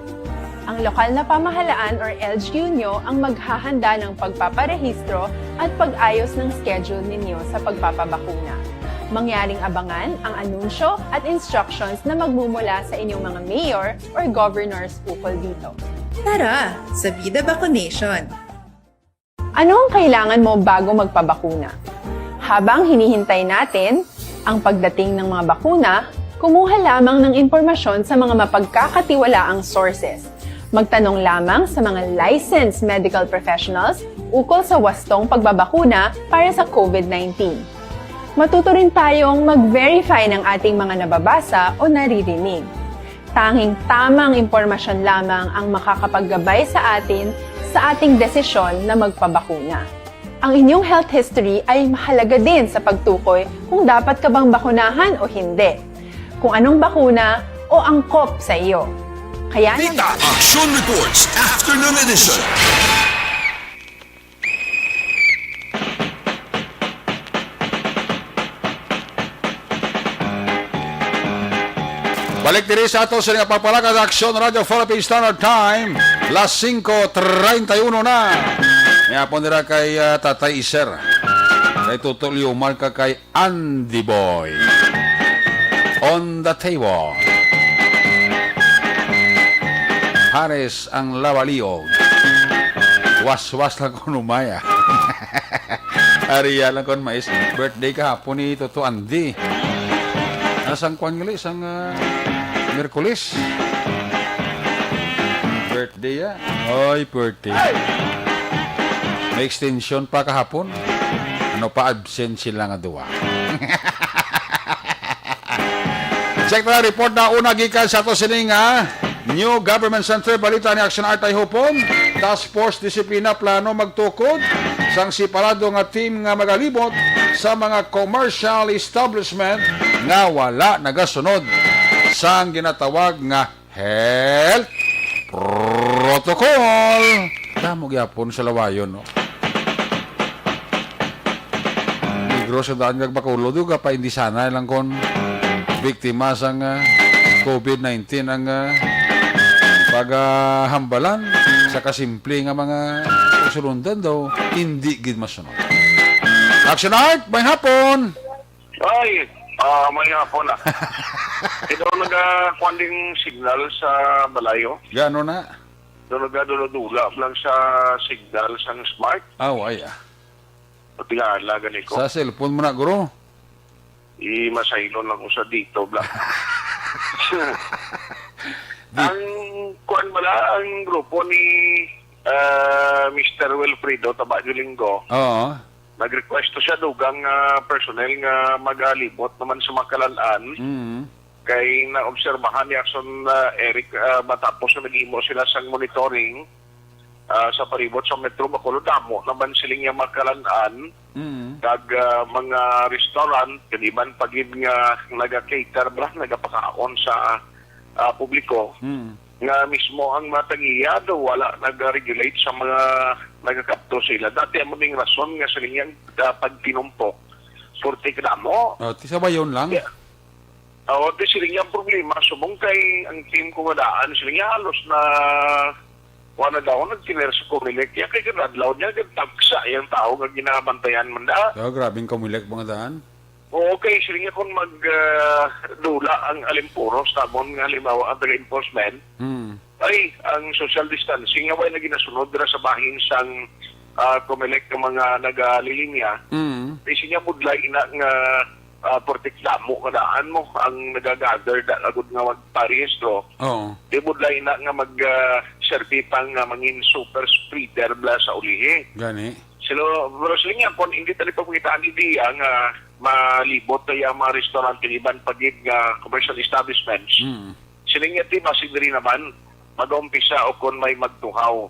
Ang lokal na pamahalaan or LGU nyo ang maghahanda ng pagpaparehistro at pag-ayos ng schedule ninyo sa pagpapabakuna. Mangyaring abangan ang anunsyo at instructions na magmumula sa inyong mga mayor or governors ukol dito. Tara, sa Vida Vaccination! Ano ang kailangan mo bago magpabakuna? Habang hinihintay natin ang pagdating ng mga bakuna, kumuha lamang ng impormasyon sa mga mapagkakatiwalaang sources. Magtanong lamang sa mga licensed medical professionals ukol sa wastong pagbabakuna para sa COVID-19. Matuto rin tayong mag-verify ng ating mga nababasa o naririnig. Tanging tamang impormasyon lamang ang makakapaggabay sa atin sa ating desisyon na magpabakuna. Ang inyong health history ay mahalaga din sa pagtukoy kung dapat ka bang bakunahan o hindi, kung anong bakuna o angkop sa iyo. Kaya Vita Action Reports Afternoon Edition. Balik diri sa ato sa napapalakad Action Radio Philippine Standard Time, las 5:31 na. Yapon dira kay Tatay Iser. Kay Tutulio marka kay Andy Boy. On the table. Hares ang lawaliog. Was-was lang ko numaya. Ariya lang kon mais. Birthday kahapon ni Toto Andy. Nasang kwan ngali, isang Merkulis. Birthday ya. Oy, birthday. May extension pa kahapon. Ano pa absent sila nga duwa. Check na report na una gikan sa to sining New Government Center balita ni Action Artay Hupon. Task Force Disiplina plano magtukod sang separado nga team nga magalibot sa mga commercial establishment nga wala nagasunod sa ginatawag nga health protocol. Damo gyapon sa lawayon, no. Migros sa daan kag Bacolod ka pa hindi sana lang kon biktima sang COVID-19 ang paghambalan sa kasimple nga mga usulundan daw hindi gid masunod. Action Art, may hapon. Ay, may hapon na. Ito nagkakonding signal sa balayo. Gano na? Doon nagdulog-dula lang sa signal sa smart. Ay. Pati nga, lagan ko. Sa cellphone mo na, guro. Masaylo lang ko sa dito, bla. Ang kuan bala, ang grupo ni Mr. Wilfredo Tabajo Linggo. Oo. Nag-request to siya dugang personnel nga magalibot naman sa Makalanaan. Kay naobserbahan ni Akson Eric matapos na nag-imo sila sa monitoring sa paribot sa Metro Bacolod. Damo naman siling nga Makalanaan. Kag mga restaurant, kaniban pagid nga naga-cater bra, nagapakaon sa publiko. Nga mismo ang matangiya daw wala nag-regulate sa mga nagakapto sila. Dati mo ning rason nga sa linyang pagtinumpok. Forte ka mo. Ti sabayon lang. Yeah. Di sila niyang problema. Subong kay ang team ko madaan, sila niya halos na wala daw nagtiner sa Comelec. Kaya kay kanadlaw niya, tagsa yung tao nga ginabantayan man da. Grabing Comelec mga daan. Okay, sila niya kung magdula ang alimpuros, tabon nga halimbawa ang taga-enforcement, ay ang social distancing nga way na ginasunod dira sa bahin sang Comelec ng mga nagalilinya. Kasi niya mudlay ina nga protektamo kadaan mo ang nagagather agud nga magparehistro. Di mudlay ina nga mag-serve pang mangin super spreader bla sa ulihi. Gani. Pero sila nga kung hindi talaga pagkitaan ideya nga malibot na yung mga restaurant kiniban pagid nga commercial establishments. Sila nga masig rin naman mag-umpisa o kung may magtuhaw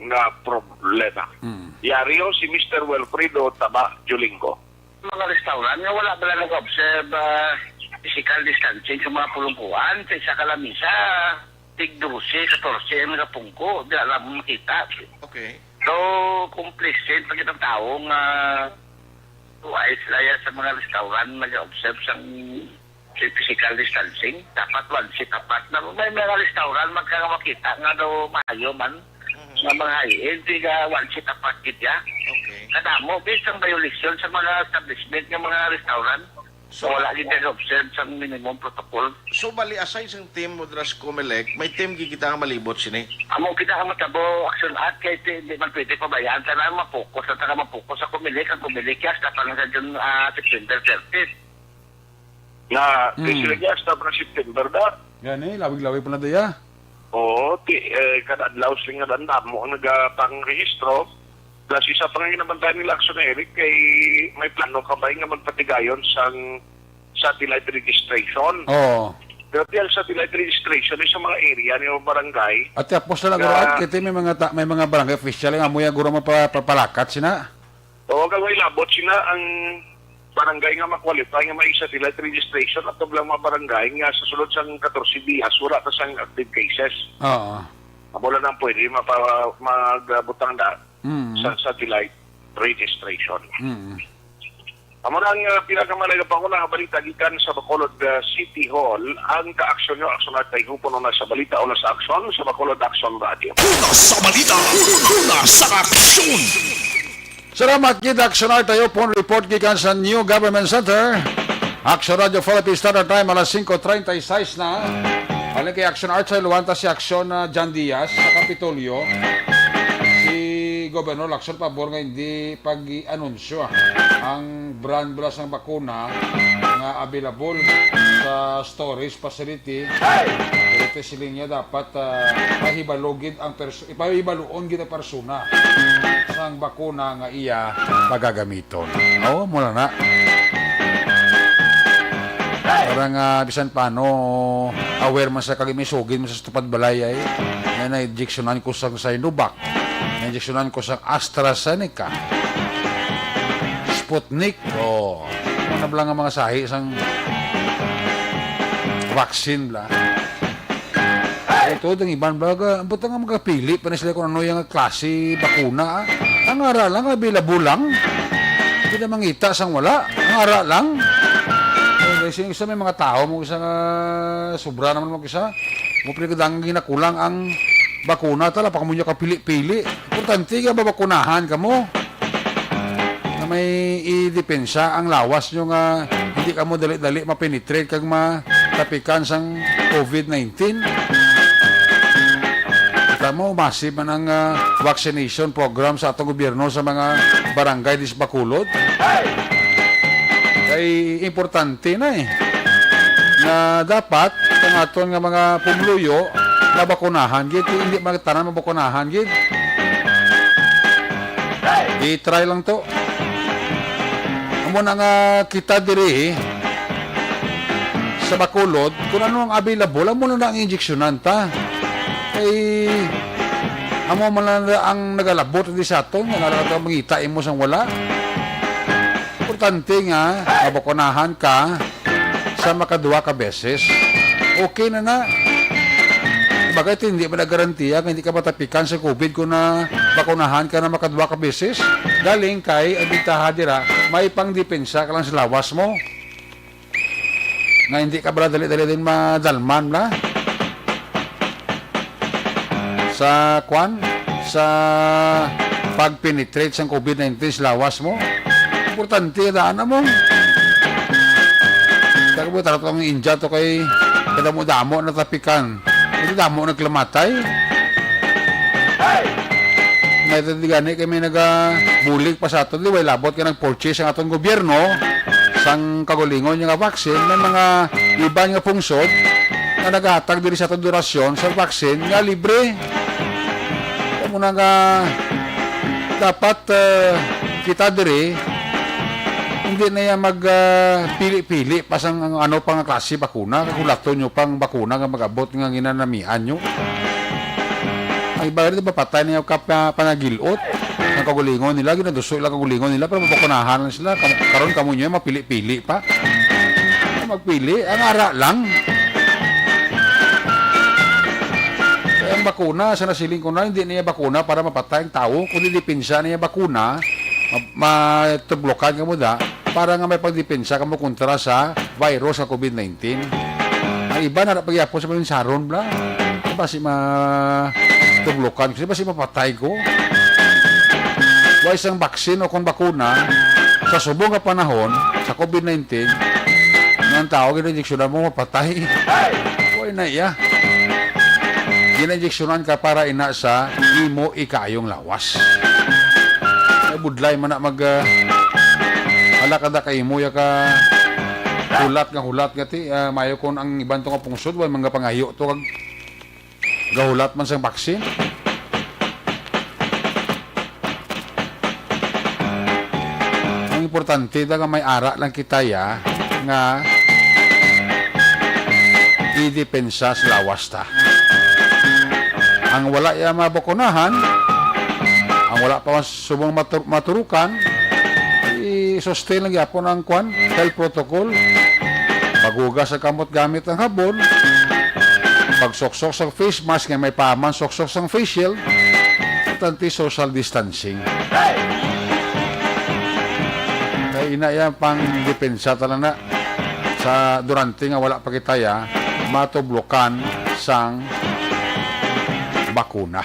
nga problema. Yari yun si Mr. Wilfredo Tabajo Linggo. Mga restaurant nga wala ba nag-observe physical distancing sa mga pulungkuan sa isa kalamisa tig 12, 14 ang napungko di alam mo makita. Okay. So complicit pag itong taong ayos-layas sa mga restaurant nag-observe sa physical distancing dapat wansi tapat na may mga restaurant magkamakita nga daw maayo man nga mga high-end tiga wansi tapat kitya. Okay. Kadamo, based ang violation sa mga establishment ng mga restaurant. So, wala din na-observe sa minimum protocol. So, bali, aside sa team mo dras Comelec, may team kita nga malibot sini? Amo kita nga matabo, action at kahit hindi man pwede pabayaan. Sana mapokus at saka mapokus sa Comelec. Ang Comelec yas, tapang sa dyan September 30th. Na, sila yas, tapang September da. Gani, lawig-lawig pa na daya. Oo, kadadlaw sila nga dandam mo ang nagpang-rehistro. Plus isa pa nga ginabantayan nila Akson Eric kay may plano ka ba nga magpatigayon sa satellite registration. Oo. Pero tiyal satellite registration sa mga area ni barangay. At tapos na lang guro, kiti may mga barangay official nga amuya guro mapapalakat sina. Oo, kagawin labot sina ang barangay nga makwalify nga may satellite registration at tablang mga barangay nga sa sulod sang 14 días wala ta sang active cases. Oo. Wala nang pwede magbutang da sa satellite registration. Amo na ang pinakamalaga pa ko na balita gikan sa Bacolod City Hall ang kaaksyon nyo, aksyon at tayo puno na sa balita o na sa aksyon sa Bacolod Action Radio. Una sa balita, una sa aksyon. Salamat kita Action Art tayo po report gikan sa New Government Center. Action Radio Philippine Standard Time alas 5:36 na. Balik kay Action Art sa luwanta si Action John Diaz sa Kapitolyo. Governor Lacson pabor nga hindi pag-anunsyo ang brand blas ng bakuna nga available sa storage facility. Ito siling niya dapat pahibalogid ang ipahibaluon gid ang persona sang bakuna nga iya pagagamiton. Oo, mula na. Parang bisan paano aware man sa kagimisugin mo sa tupad balay ay na-injectionan ko sa Sinovac. Na-injectionan ko sa AstraZeneca, Sputnik, ano ba lang ang mga sahi, isang vaccine lang. Ito, ang iban baga, buta nga magkapili pa na sila kung ano yung klase bakuna. Ang ara lang, available lang. Hindi na mangita sang wala. Ang ara lang. Kasi isa may mga tao mo isa nga sobra naman mo isa. Mo pinagdang ginakulang ang bakuna tala pa mo niya kapili-pili. Importante nga babakunahan ka mo. Na may idepensa ang lawas nyo nga hindi ka mo dali-dali mapenetrate kag matapikan sang COVID-19. Kita mo, massive man ang vaccination program sa atong gobyerno sa mga barangay dis Bacolod. Kay importante na na dapat kung aton nga mga pumuluyo mabakunahan gid, hindi magtanan mabakunahan gid. I-try lang to. Amo na nga kita diri sa Bacolod kung ano ang available, amo na ang injeksyonan ta. Kay amo man lang ang nagalabot di sa aton nga nalata mangita mo sang wala. Importante nga mabakunahan ka sa makaduwa ka beses. Okay na na. Bakit hindi mo na garantiya kung hindi ka matapikan sa COVID kung na bakunahan ka na makaduwa ka beses? Galing kay ang bintaha dira, may pangdepensa ka lang sa lawas mo. Na hindi ka ba dali-dali din madalman na? Sa pag-penetrate sa COVID-19 sa lawas mo. Importante daan na mo. Kaya mo taratong India to kay kada mo damo na tapikan. Hindi damo naglamatay. Ngayon digani kami nagabulig pa sa aton. Di way labot ka ng purchase ang atong gobyerno sang kagulingon yung vaccine ng mga iba nga pungsod na naghatag diri sa atong durasyon sa vaccine nga libre. Kaya mo na nga dapat kita diri hindi na yan magpili-pili pasang ano pang klase bakuna. Kakulato nyo pang bakuna nga mag-abot nga ginanamian nyo. Ang iba rin patay na yung panagilot ng kagulingon nila. Ginaduso ilang kagulingon nila pero mabakunahan lang sila. Karon kamo nyo mapili-pili pa. Magpili, ang ara lang. Kaya ang bakuna, sa nasiling ko na, hindi niya bakuna para mapatay ang tao. Kundi dipinsa niya bakuna, matublokan ka mo da, para nga may pagdepensa ka mo kontra sa virus sa COVID-19. Ang iba na pag-iapos sa mga saron bla. Diba si matublokan ko? Diba si mapatay ko? Why isang baksin o kung bakuna sa subong ka panahon sa COVID-19 ng tao, gina-injeksyonan mo mapatay. Why na iya? Gina-injeksyonan ka para ina sa imo ikayong lawas. Ay budlay man na ala kada kay mo ya ka hulat nga ti mayo kon ang iban to nga pungsod way mga pangayo to kag gahulat man sang baksin. Ang importante da nga may ara lang kita ya nga idepensa sa lawas ta. Ang wala ya mabakunahan, ang wala pa subong maturukan, i-sustain lang yapon ang health protocol. Paghugas sa kamot gamit ang habon, pagsoksok sa face mask nga may paman, soksok sa face shield, at anti-social distancing. Kaya ina yan pang depensa talaga na sa durante nga wala pa kitaya matublokan sang bakuna.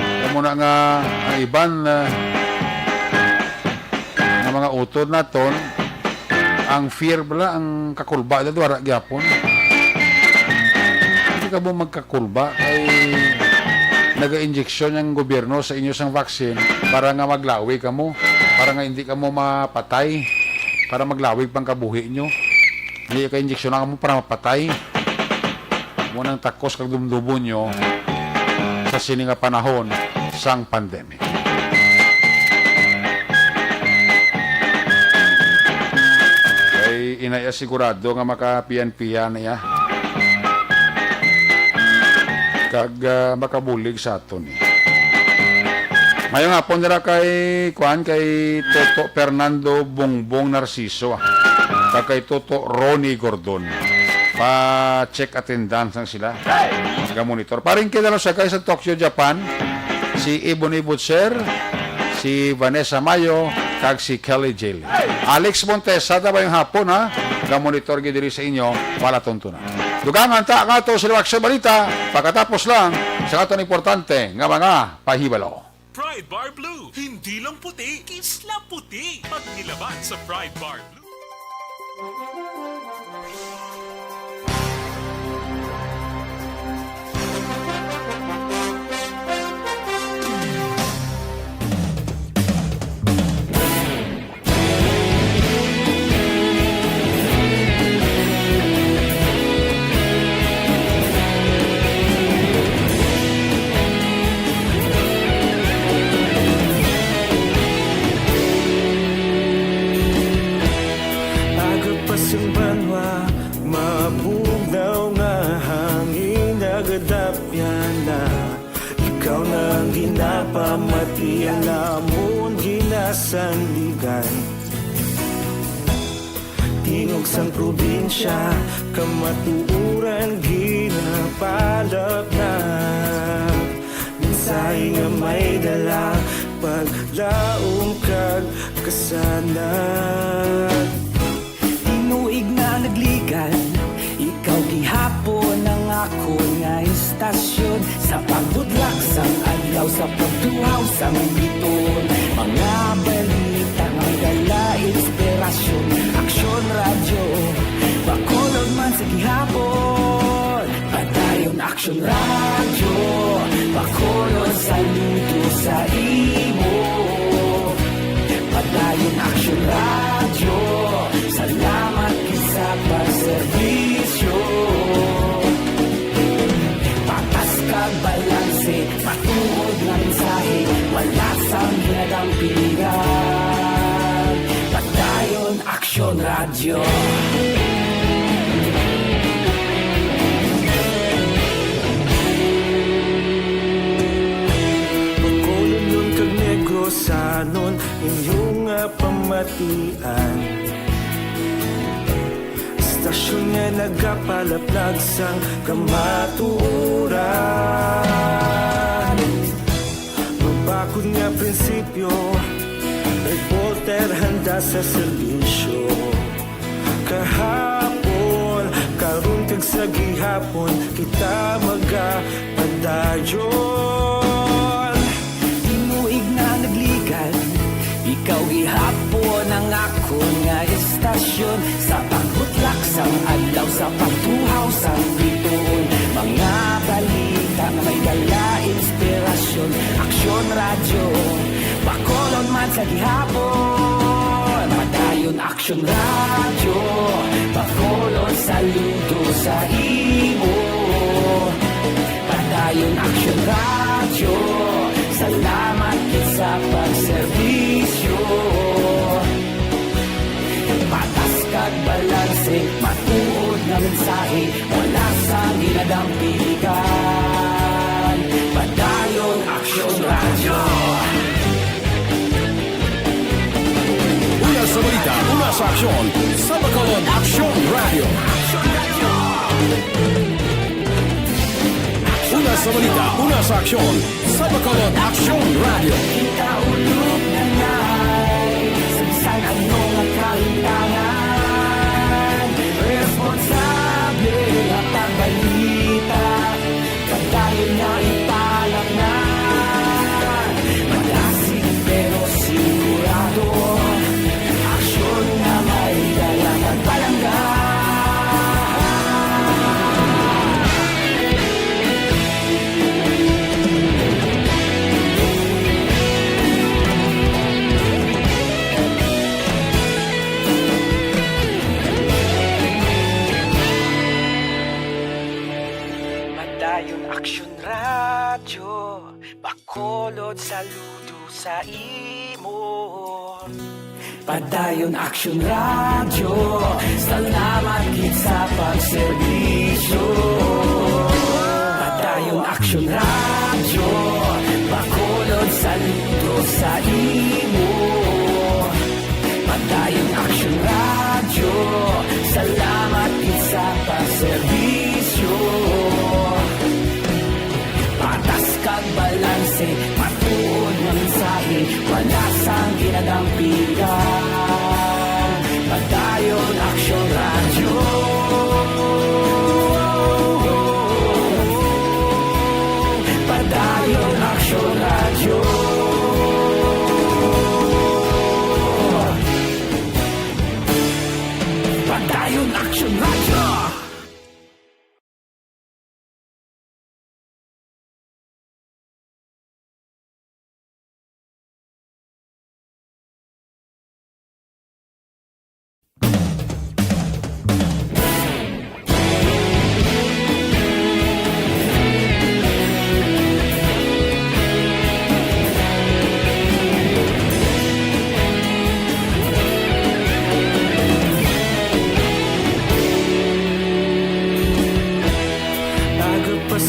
Kaya muna nga ang iban ng mga utod naton, ang fear bala, ang kakulba ito wala gyapon. Hindi ka mo magkakulba kay naga-injeksyon ng gobyerno sa inyo sang vaccine para nga maglawi ka mo, para nga hindi ka mo mapatay, para maglawig pang kabuhi nyo. Hindi ka injeksyon ka mo para mapatay. Munang takos kag dumdubo nyo sa sininga panahon sang pandemic. Kay inaya sigurado nga makapian-pian niya kag makabulig sa aton eh. Mayong hapon nila kay Toto Fernando Bongbong Narciso kag kay Toto Ronnie Gordon. Pa-check attendance lang sila. Monitor. Paring kinala sa guys sa Tokyo, Japan, si Ebony Butcher, si Vanessa Mayo, kag si Kelly Jill. Alex Montes, sada ba yung hapon ha? Monitor gidiri sa inyo, palatuntunan. Dugangan ta nga ito sa liwak sa balita, pagkatapos lang sa katon importante nga mga pahibalo. Pride Bar Blue, hindi lang puti, kisla puti. Pag nilaban sa Pride Bar Blue. Agapasang banwa, mabugnaw nga hangin nagadapyan na. Ikaw na ang ginapamati, ang namon ginasandigan. Tingog sang probinsya, kamatuuran ginapalap na. Minsay nga may dala, paglaom kag kasanat. Tinuig na nagligan, ikaw gihapon ang ako nga istasyon. Sa pagbudlak sang adlaw, sa pagtuhaw sang biton. Mga balita nga dala inspirasyon. Aksyon radyo, Bacolod man sa gihapon. Padayon Aksyon radyo, Bacolod saludo sa imo. Padayon Aksyon radyo, salamat sa pagserbisyo. Patas kag balanse, patuod na mensahe, wala sang ginadang pilihan. Padayon Aksyon radyo. Bacolod nun kag Negros anon, inyong pamatian. Stasyon nga nagapalaplag sang kamaturan. Mabakod nga prinsipyo, reporter handa sa serbisyo. Kahapon, karon kag sa gihapon, kita magapadayon. Tinuig na nagligan, ikaw gihapon ang ako nga istasyon. Sa pagbutlak sang adlaw, sa pagtuhaw sang biton. Mga balita na may dala inspirasyon. Aksyon radyo, Bacolod man sa gihapon. Padayon Aksyon radyo, Bacolod saludo sa imo. Padayon Aksyon radyo, salamat sa pagserbisyo. Patas kag balanse, matuod na mensahe, wala sa ginadang pilihan. Padayon Aksyon radyo. Una sa balita, una sa aksyon, sa Bacolod Aksyon Radio. Una sa balita, una sa aksyon, sa Bacolod Aksyon Radio. Kita ulog na ngay, sabisan anong nakahintangan. Responsable at pagbalita, pagdayon na ipalak na. Malasig pero sigurado, aksyon na may dalang at palanggan. Padayon Aksyon radyo, Bacolod saludo sa imo. Padayon Aksyon radyo, salamat gid sa pagserbisyo. Padayon Aksyon radyo, Bacolod saludo sa imo. Padayon Aksyon radyo, salamat gid sa pagserbisyo.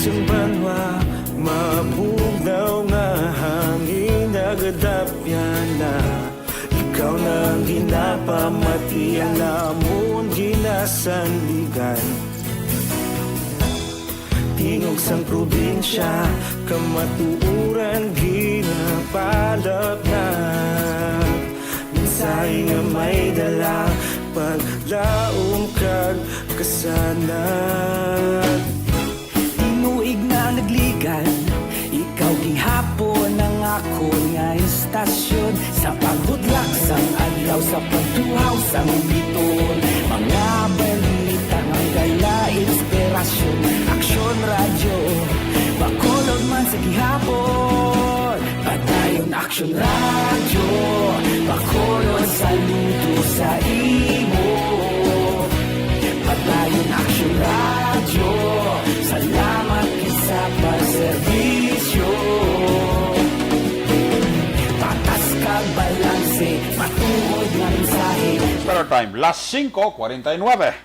Simbanwa mabugnaw nga hangin nagadapyan na ikaw na ang ginapamati ang namon ginasandigan tingog sang probinsya kamatuuran ginapalap na minsay nga may dala paglaom kag kasanan tinuig na nagligan ikaw gihapon ang ako nga istasyon sa paghudlak sang adlaw sa pagtuhaw sang biton mga balita nga gala inspirasyon aksyon radyo Bacolod man sa gihapon padayon aksyon radyo Bacolod saludo sa imo padayon aksyon radyo salamat sa pagserbisyo patas kag balanse matuod nga mensahe. Pero time, las 5:49.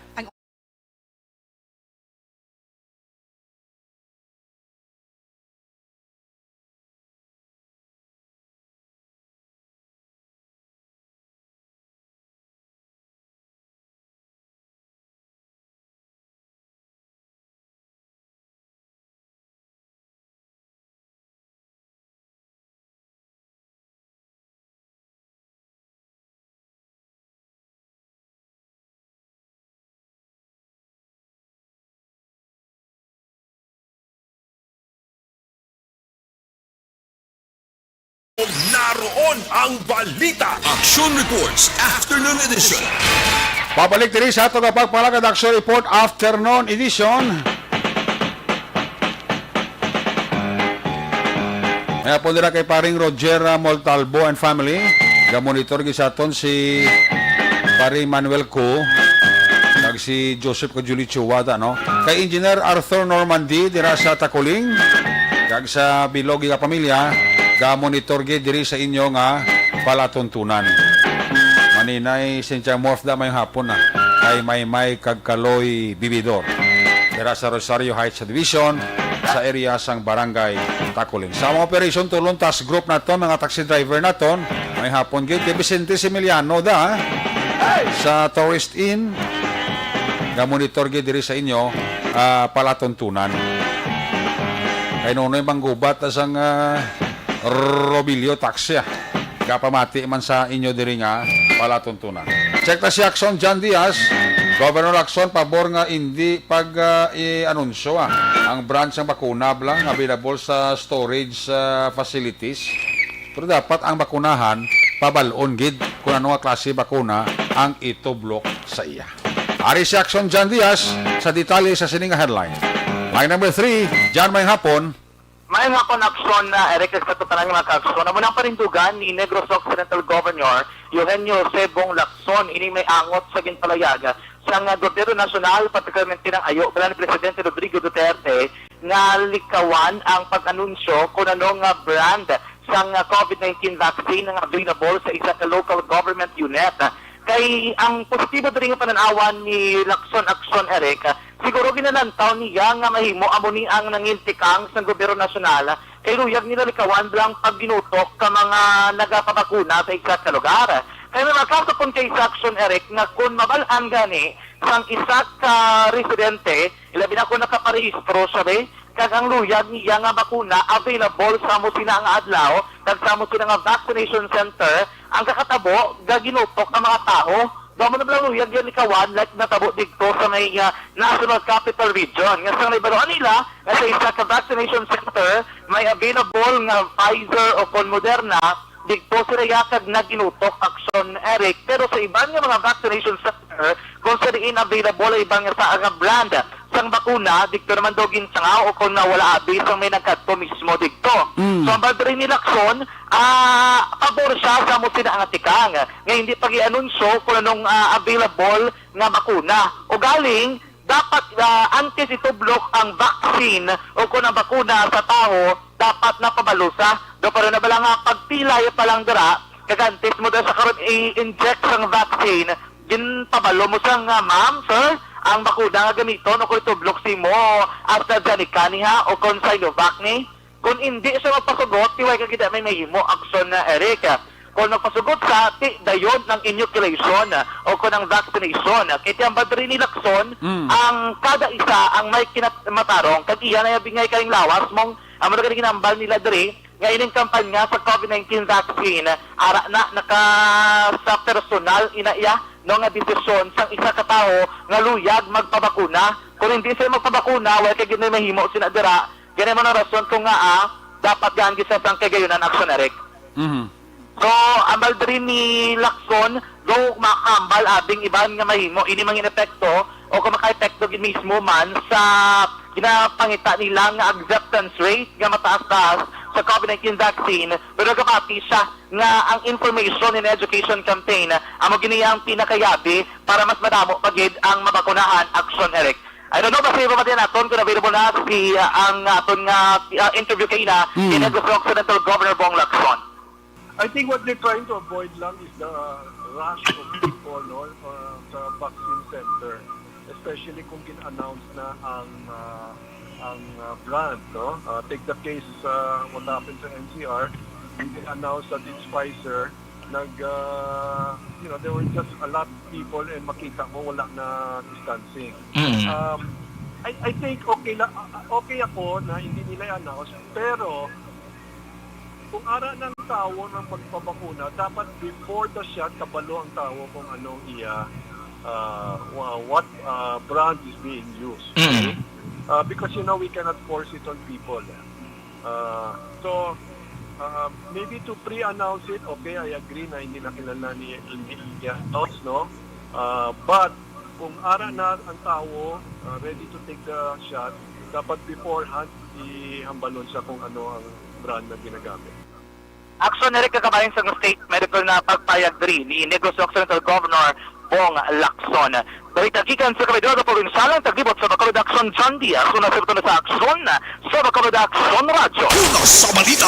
Naroon ang balita. Action Reports Afternoon Edition. Babalik din sa itong pagpalagad Action Report Afternoon Edition. Kaya po nila kay paring Roger Moltalbo and family. Ga-monitor gisaton si paring Manuel Co. Kag si Joseph Kajuli Chuwada, no? Kay Engineer Arthur Normandy dira sa Takuling. Kag sa Bilogi ka pamilya. Ga-monitor gid diri sa inyo nga palatuntunan. Maninay sincha morph da may hapon na. Kay may kag Kaloy Bibidor. Dira sa Rosario Heights Division sa area sang Barangay Takuling. Sa mga operation tulong task group naton mga taxi driver naton may hapon gid kay Vicente Similiano da sa Tourist Inn. Ga-monitor gid diri sa inyo palatuntunan. Kay nunoy banggubat sang Robilio Taxi. Kapamati man sa inyo diri nga palatuntunan. Check na si Action John Diaz. Governor Action, pabor nga hindi pag-anunsyo ang branch ng bakuna lang available sa storage facilities. Pero dapat ang bakunahan pabalon gid kung ano nga klase bakuna ang itublok sa iya. Ari si Action John Diaz sa detalye sa sininga headline. Line number 3, John may hapon. May nga po na aksyon na Eric sa tutanan ng mga ka-aksyon. Amo ng parindugan ni Negros Occidental Governor Eugenio Sebong Lacson ini may angot sa ginpalayaga sa Gobyerno Nasyonal, particularmente ng ayo ni Presidente Rodrigo Duterte nga likawan ang pag-anunsyo kung ano nga brand sa COVID-19 vaccine nga available sa isa ka local government unit. Kay ang positibo diri nga pananawan ni Lacson Action Eric, siguro ginalantaw niya nga mahimo amo ni ang nangintikang sa gobyerno nasyonal kay luyag nila likawan lang pag ginutok ka mga nagapabakuna sa isa ka lugar. Kaya may makasapon kay Action Eric nga kung mabalaan gani sang isa ka residente, ilabi na kung nakaparehistro sabi, kag ang luyag niya nga bakuna available sa mo sina nga adlaw, kag sa mo sina nga vaccination center, ang kakatabo gaginutok ang mga tao. Damo na lang luyag yan likawan like natabo dito sa may National Capital Region. Nga sa naibaroan nila, nga sa isa ka vaccination center, may available nga Pfizer o kon Moderna, dito sila yakag na ginutok Action Eric. Pero sa ibang nga mga vaccination center, kung sila available ibang nga sa nga brand sang bakuna, dito naman daw ginsangaw o kung wala abis ang may nagkadto mismo dito. So ang badrin ni Lacson, pabor siya sa mo sila ang atikang. Ngayon hindi pag-i-anunsyo kung anong available nga bakuna. O galing, dapat antes itublok ang vaccine o kung ang bakuna sa tao, dapat napabalusa. Do pero na bala nga pagpilay pa lang dira, kagantis mo daw sa karon i-inject sang vaccine, din pabalo mo sang ma'am, sir, ang bakuna nga gamiton o kung itublok si mo AstraZeneca niha o kung Sinovac ni. Kung hindi siya magpasugot, tiway ka kita may mahimo aksyon na Eric. Kung magpasugot sa dayon ng inoculation o kung ng vaccination, kaya ang badri ni Lacson, ang kada isa ang may kinamatarong, kag iyan ay bingay kayong lawas mong ang mga ginambal nila diri, ngayon yung kampanya sa COVID-19 vaccine, ara na naka sa personal inaiya no nga desisyon sang isa ka tawo nga luyag magpabakuna. Kung hindi sila magpabakuna, wala kay ginay mahimo sinadira. Ganyan mo na rason kung nga dapat gaan gisa sang kagayunan aksyon Eric. So, ambal din ni Lacson, do makambal abing iban nga mahimo, ini mangin epekto, o kung maka-epekto mismo man sa ginapangita nila nga acceptance rate nga mataas-taas sa COVID-19 vaccine, pero kapati siya nga ang information and education campaign amo giniyang pinakayabi para mas madamo pagid ang mabakunahan action Eric. I don't know ba sa iba natin aton kung available na si ang aton nga interview kay na in Negros Occidental Governor Bong Lacson. I think what they're trying to avoid lang is the rush of people sa vaccine center, especially kung kin-announce na ang brand, no? Take the case what happened sa NCR, when they announced that it's Pfizer, there were just a lot of people and makita mo wala na distancing. I think okay ako na hindi nila i-announce, pero kung ara ng tao ng magpabakuna, dapat before the shot, kabalo ang tao kung anong what brand is being used. Okay? Because, we cannot force it on people. So, maybe to pre-announce it, okay, I agree na hindi na kilala ni announce, no? But, kung ara na ang tao ready to take the shot, dapat beforehand, ihambalon siya kung ano ang brand na ginagamit. Aksyon Eric kakabayan sa state medical na pagpayag diri ni Negros Occidental Governor Bong Lacson. Balita gikan sa Kabidoro Provincial ang taglibot sa Bacolod Action John Diaz. Una sa aksyon sa Bacolod Action Radio. Una sa balita,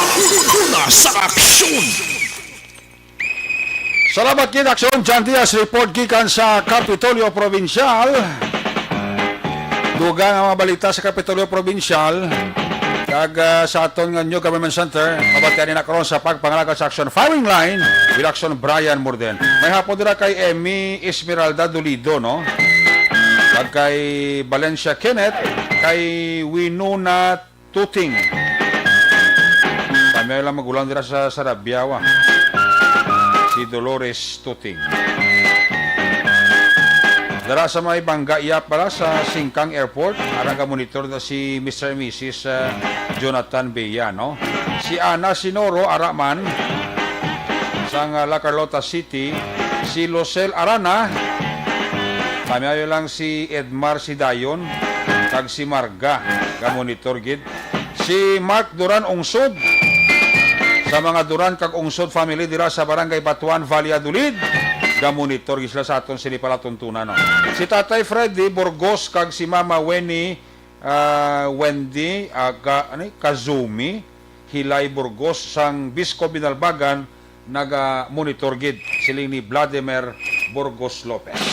una sa aksyon. Salamat kid aksyon John Diaz report gikan sa Kapitolyo Provincial. Dugang ang mga balita sa Kapitolyo Provincial. Kag sa aton nga New Government Center, mabatian ni nakaroon sa pagpangalaga sa action firing line with action Brian Morden. May hapon dira kay Emmy Esmeralda Dolido, no? Kag kay Valencia Kenneth, kay Winona Tuting. Kami lang magulang dira sa Sarabiawa. Si Dolores Tuting. Dara sa may bangga iya pala sa Singkang Airport, araga monitor na si Mr. and Mrs. Jonathan Bea, no? Si Ana Sinoro Araman sa La Carlota City, si Losel Arana, kami ayo lang si Edmar Sidayon, kag si Marga, ga monitor gid. Si Mark Duran Ungsod, sa mga Duran kag Ungsod family dira sa Barangay Batuan, Valladolid, ga-monitor gisla sa aton sini pala tuntunan, no? Si Tatay Freddy Burgos kag si Mama Wendy Kazumi Hilay Burgos sang Bisco Binalbagan naga-monitor gid siling ni Vladimir Burgos Lopez.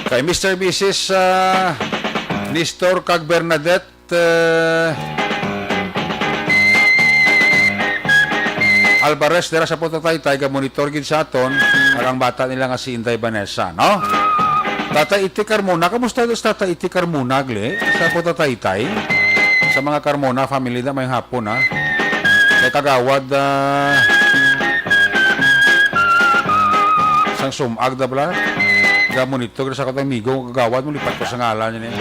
Kay Mr. Mrs. Nestor kag Bernadette Alvarez dira sa Punta Taytay ga monitor gid sa aton ang bata nila nga si Inday Vanessa, no? Tata Iti Carmona, kamusta sa Tata Iti Carmona gle sa Punta Taytay? Sa mga Carmona family na may hapon, ha? Kay kagawad sang sumag da bla. Ga monitor sa katong migo kagawad mo lipat ko sa ngalan niya.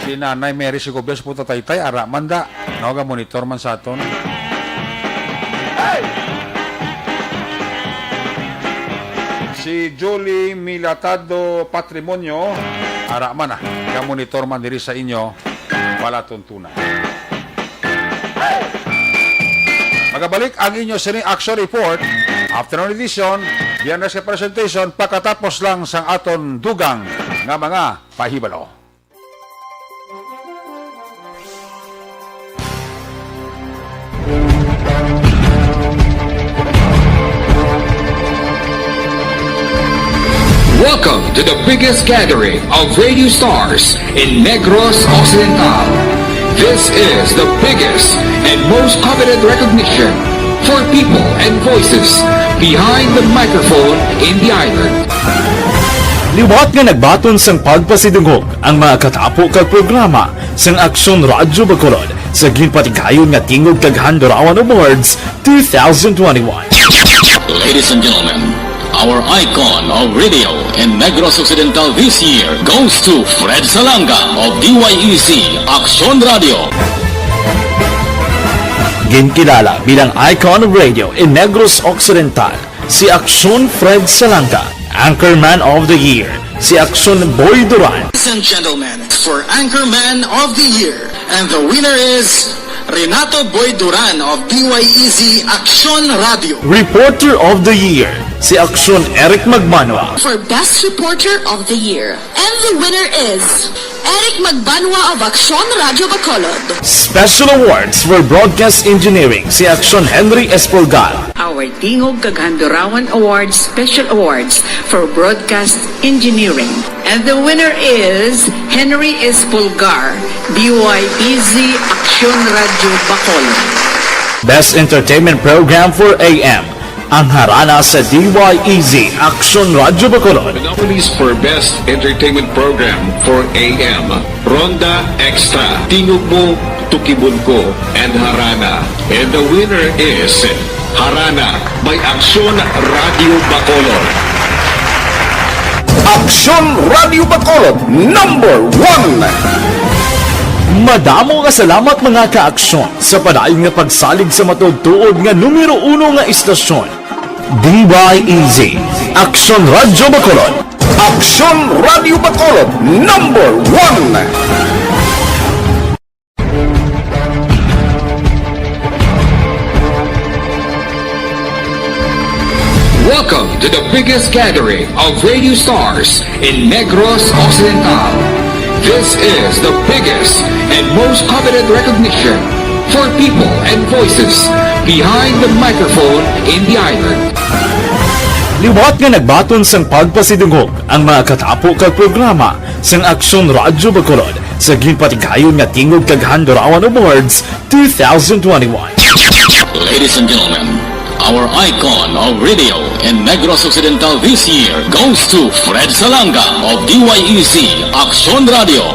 Si Nanay Mary Sigobia sa Punta Taytay ara man da, no? Ga monitor man sa aton. Si Julie Milatado Patrimonio, ara man monitor man diri sa inyo, wala tuntunan. Magabalik ang inyo sining action report, afternoon edition, Biyernes presentation, pagkatapos lang sang aton dugang nga mga pahibalo. Welcome to the biggest gathering of radio stars in Negros Occidental. This is the biggest and most coveted recognition for people and voices behind the microphone in the island. Liwat nga nagbaton sang pagpasidungog ang mga katapo kag programa sang Aksyon Radyo Bacolod sa ginpatigayon nga Tingog kag Handurawan Awards 2021. Ladies and gentlemen, our icon of radio in Negros Occidental this year goes to Fred Salanga of DYEC Aksyon Radio. Ginkilala bilang icon of radio in Negros Occidental, si Aksyon Fred Salanga. Anchorman of the Year, si Aksyon Boy Duran. Ladies and gentlemen, for Anchorman of the Year, and the winner is Renato Boy Duran of DYEC Aksyon Radio. Reporter of the Year, si Aksyon Eric Magbanwa. For Best Reporter of the Year, and the winner is Eric Magbanwa of Aksyon Radio Bacolod. Special Awards for Broadcast Engineering, si Aksyon Henry Espolgar. Our Tingog kag Handurawan Awards Special Awards for Broadcast Engineering. And the winner is Henry Espolgar, DYEC Aksyon Radio Bacolod. Best Entertainment Program for AM, ang harana sa DYEC Aksyon Radio Bacolod. The nominees for Best Entertainment Program for AM, Ronda Extra, Tingog Mo, Tukibon Ko, and Harana. And the winner is Harana by Aksyon Radio Bacolod. Aksyon Radio Bacolod #1. Madamo nga salamat mga ka-aksyon sa padayon nga pagsalig sa matudtuod nga numero 1 nga istasyon. DYEC Aksyon Radio Bacolod. Aksyon Radio Bacolod #1. Welcome to the biggest gathering of radio stars in Negros Occidental. This is the biggest and most coveted recognition for people and voices behind the microphone in the island. Liwat nga nagbaton sang pagpasidungog ang mga katapo kag programa sang Aksyon Radyo Bacolod sa ginpatigayon nga Tingog kag Handurawan Awards 2021. Ladies and gentlemen, our icon of radio in Negros Occidental this year goes to Fred Salanga of DYEC Aksyon Radio.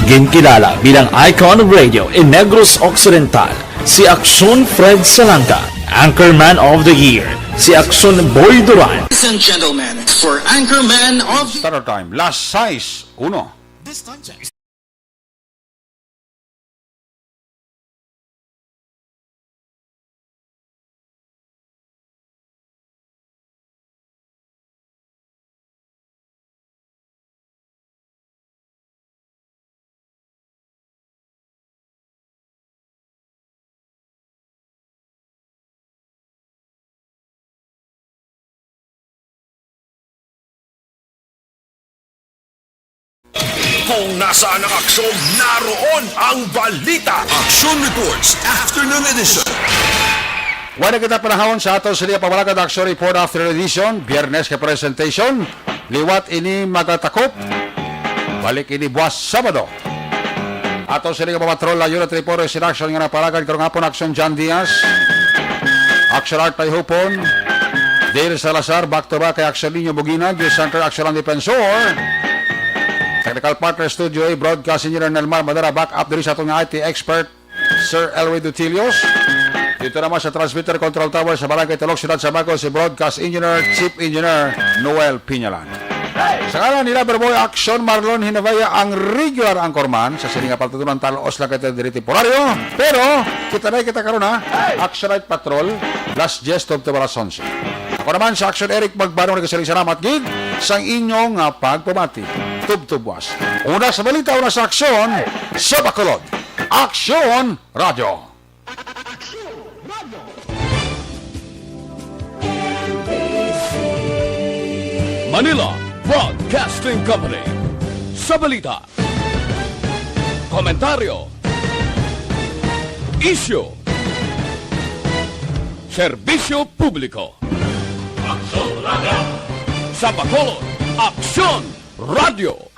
Ginkilala bilang icon of radio in Negros Occidental, si Aksyon Fred Salanga. Anchorman of the Year, si Aksyon Boy Duran. Ladies and gentlemen, for Anchorman of Start time, last size, 1. This time check. Kung nasaan ang aksyon, naroon ang balita. Aksyon Reports Afternoon Edition. Wala kita panahon sa ato sa Pamalagan Aksyon Report Afternoon Edition. Biyernes ka presentation. Liwat ini magatakop. Balik ini buwas Sabado. Ato sa Pamatrola Unit Report in action nga napalagan karong hapon Aksyon John Diaz. Aksyon Art Payhupon. Dale Salazar back to back kay Aksyon Niño Buginag. Center Aksyon ang Defensor. Technical Partner Studio A, Broadcast Engineer Nelmar Madara, back up diri sa atong IT expert, Sir Elway Dutilios. Dito naman sa Transmitter Control Tower sa Barangay Talok, Ciudad Sabaco, si Broadcast Engineer, Chief Engineer Noel Piñalan. Sa kanan nila, Berboy Aksyon Marlon Hinavaya, ang regular anchorman sa sininga paltutunan talos lang kita diri temporaryo. Pero, kita na kita karon ha, Action Night Patrol, last jest of Tabaras 11. Ako naman sa Action Eric Magbanong nagkasaling salamat gid sang inyong pagpamati. Tubtubwas. Una sa balita, una sa aksyon sa Bacolod. Aksyon Radio. Manila Broadcasting Company. Sa balita, komentaryo, issue, serbisyo publiko. Aksyon Radio. Sa Bacolod, Aksyon Radio!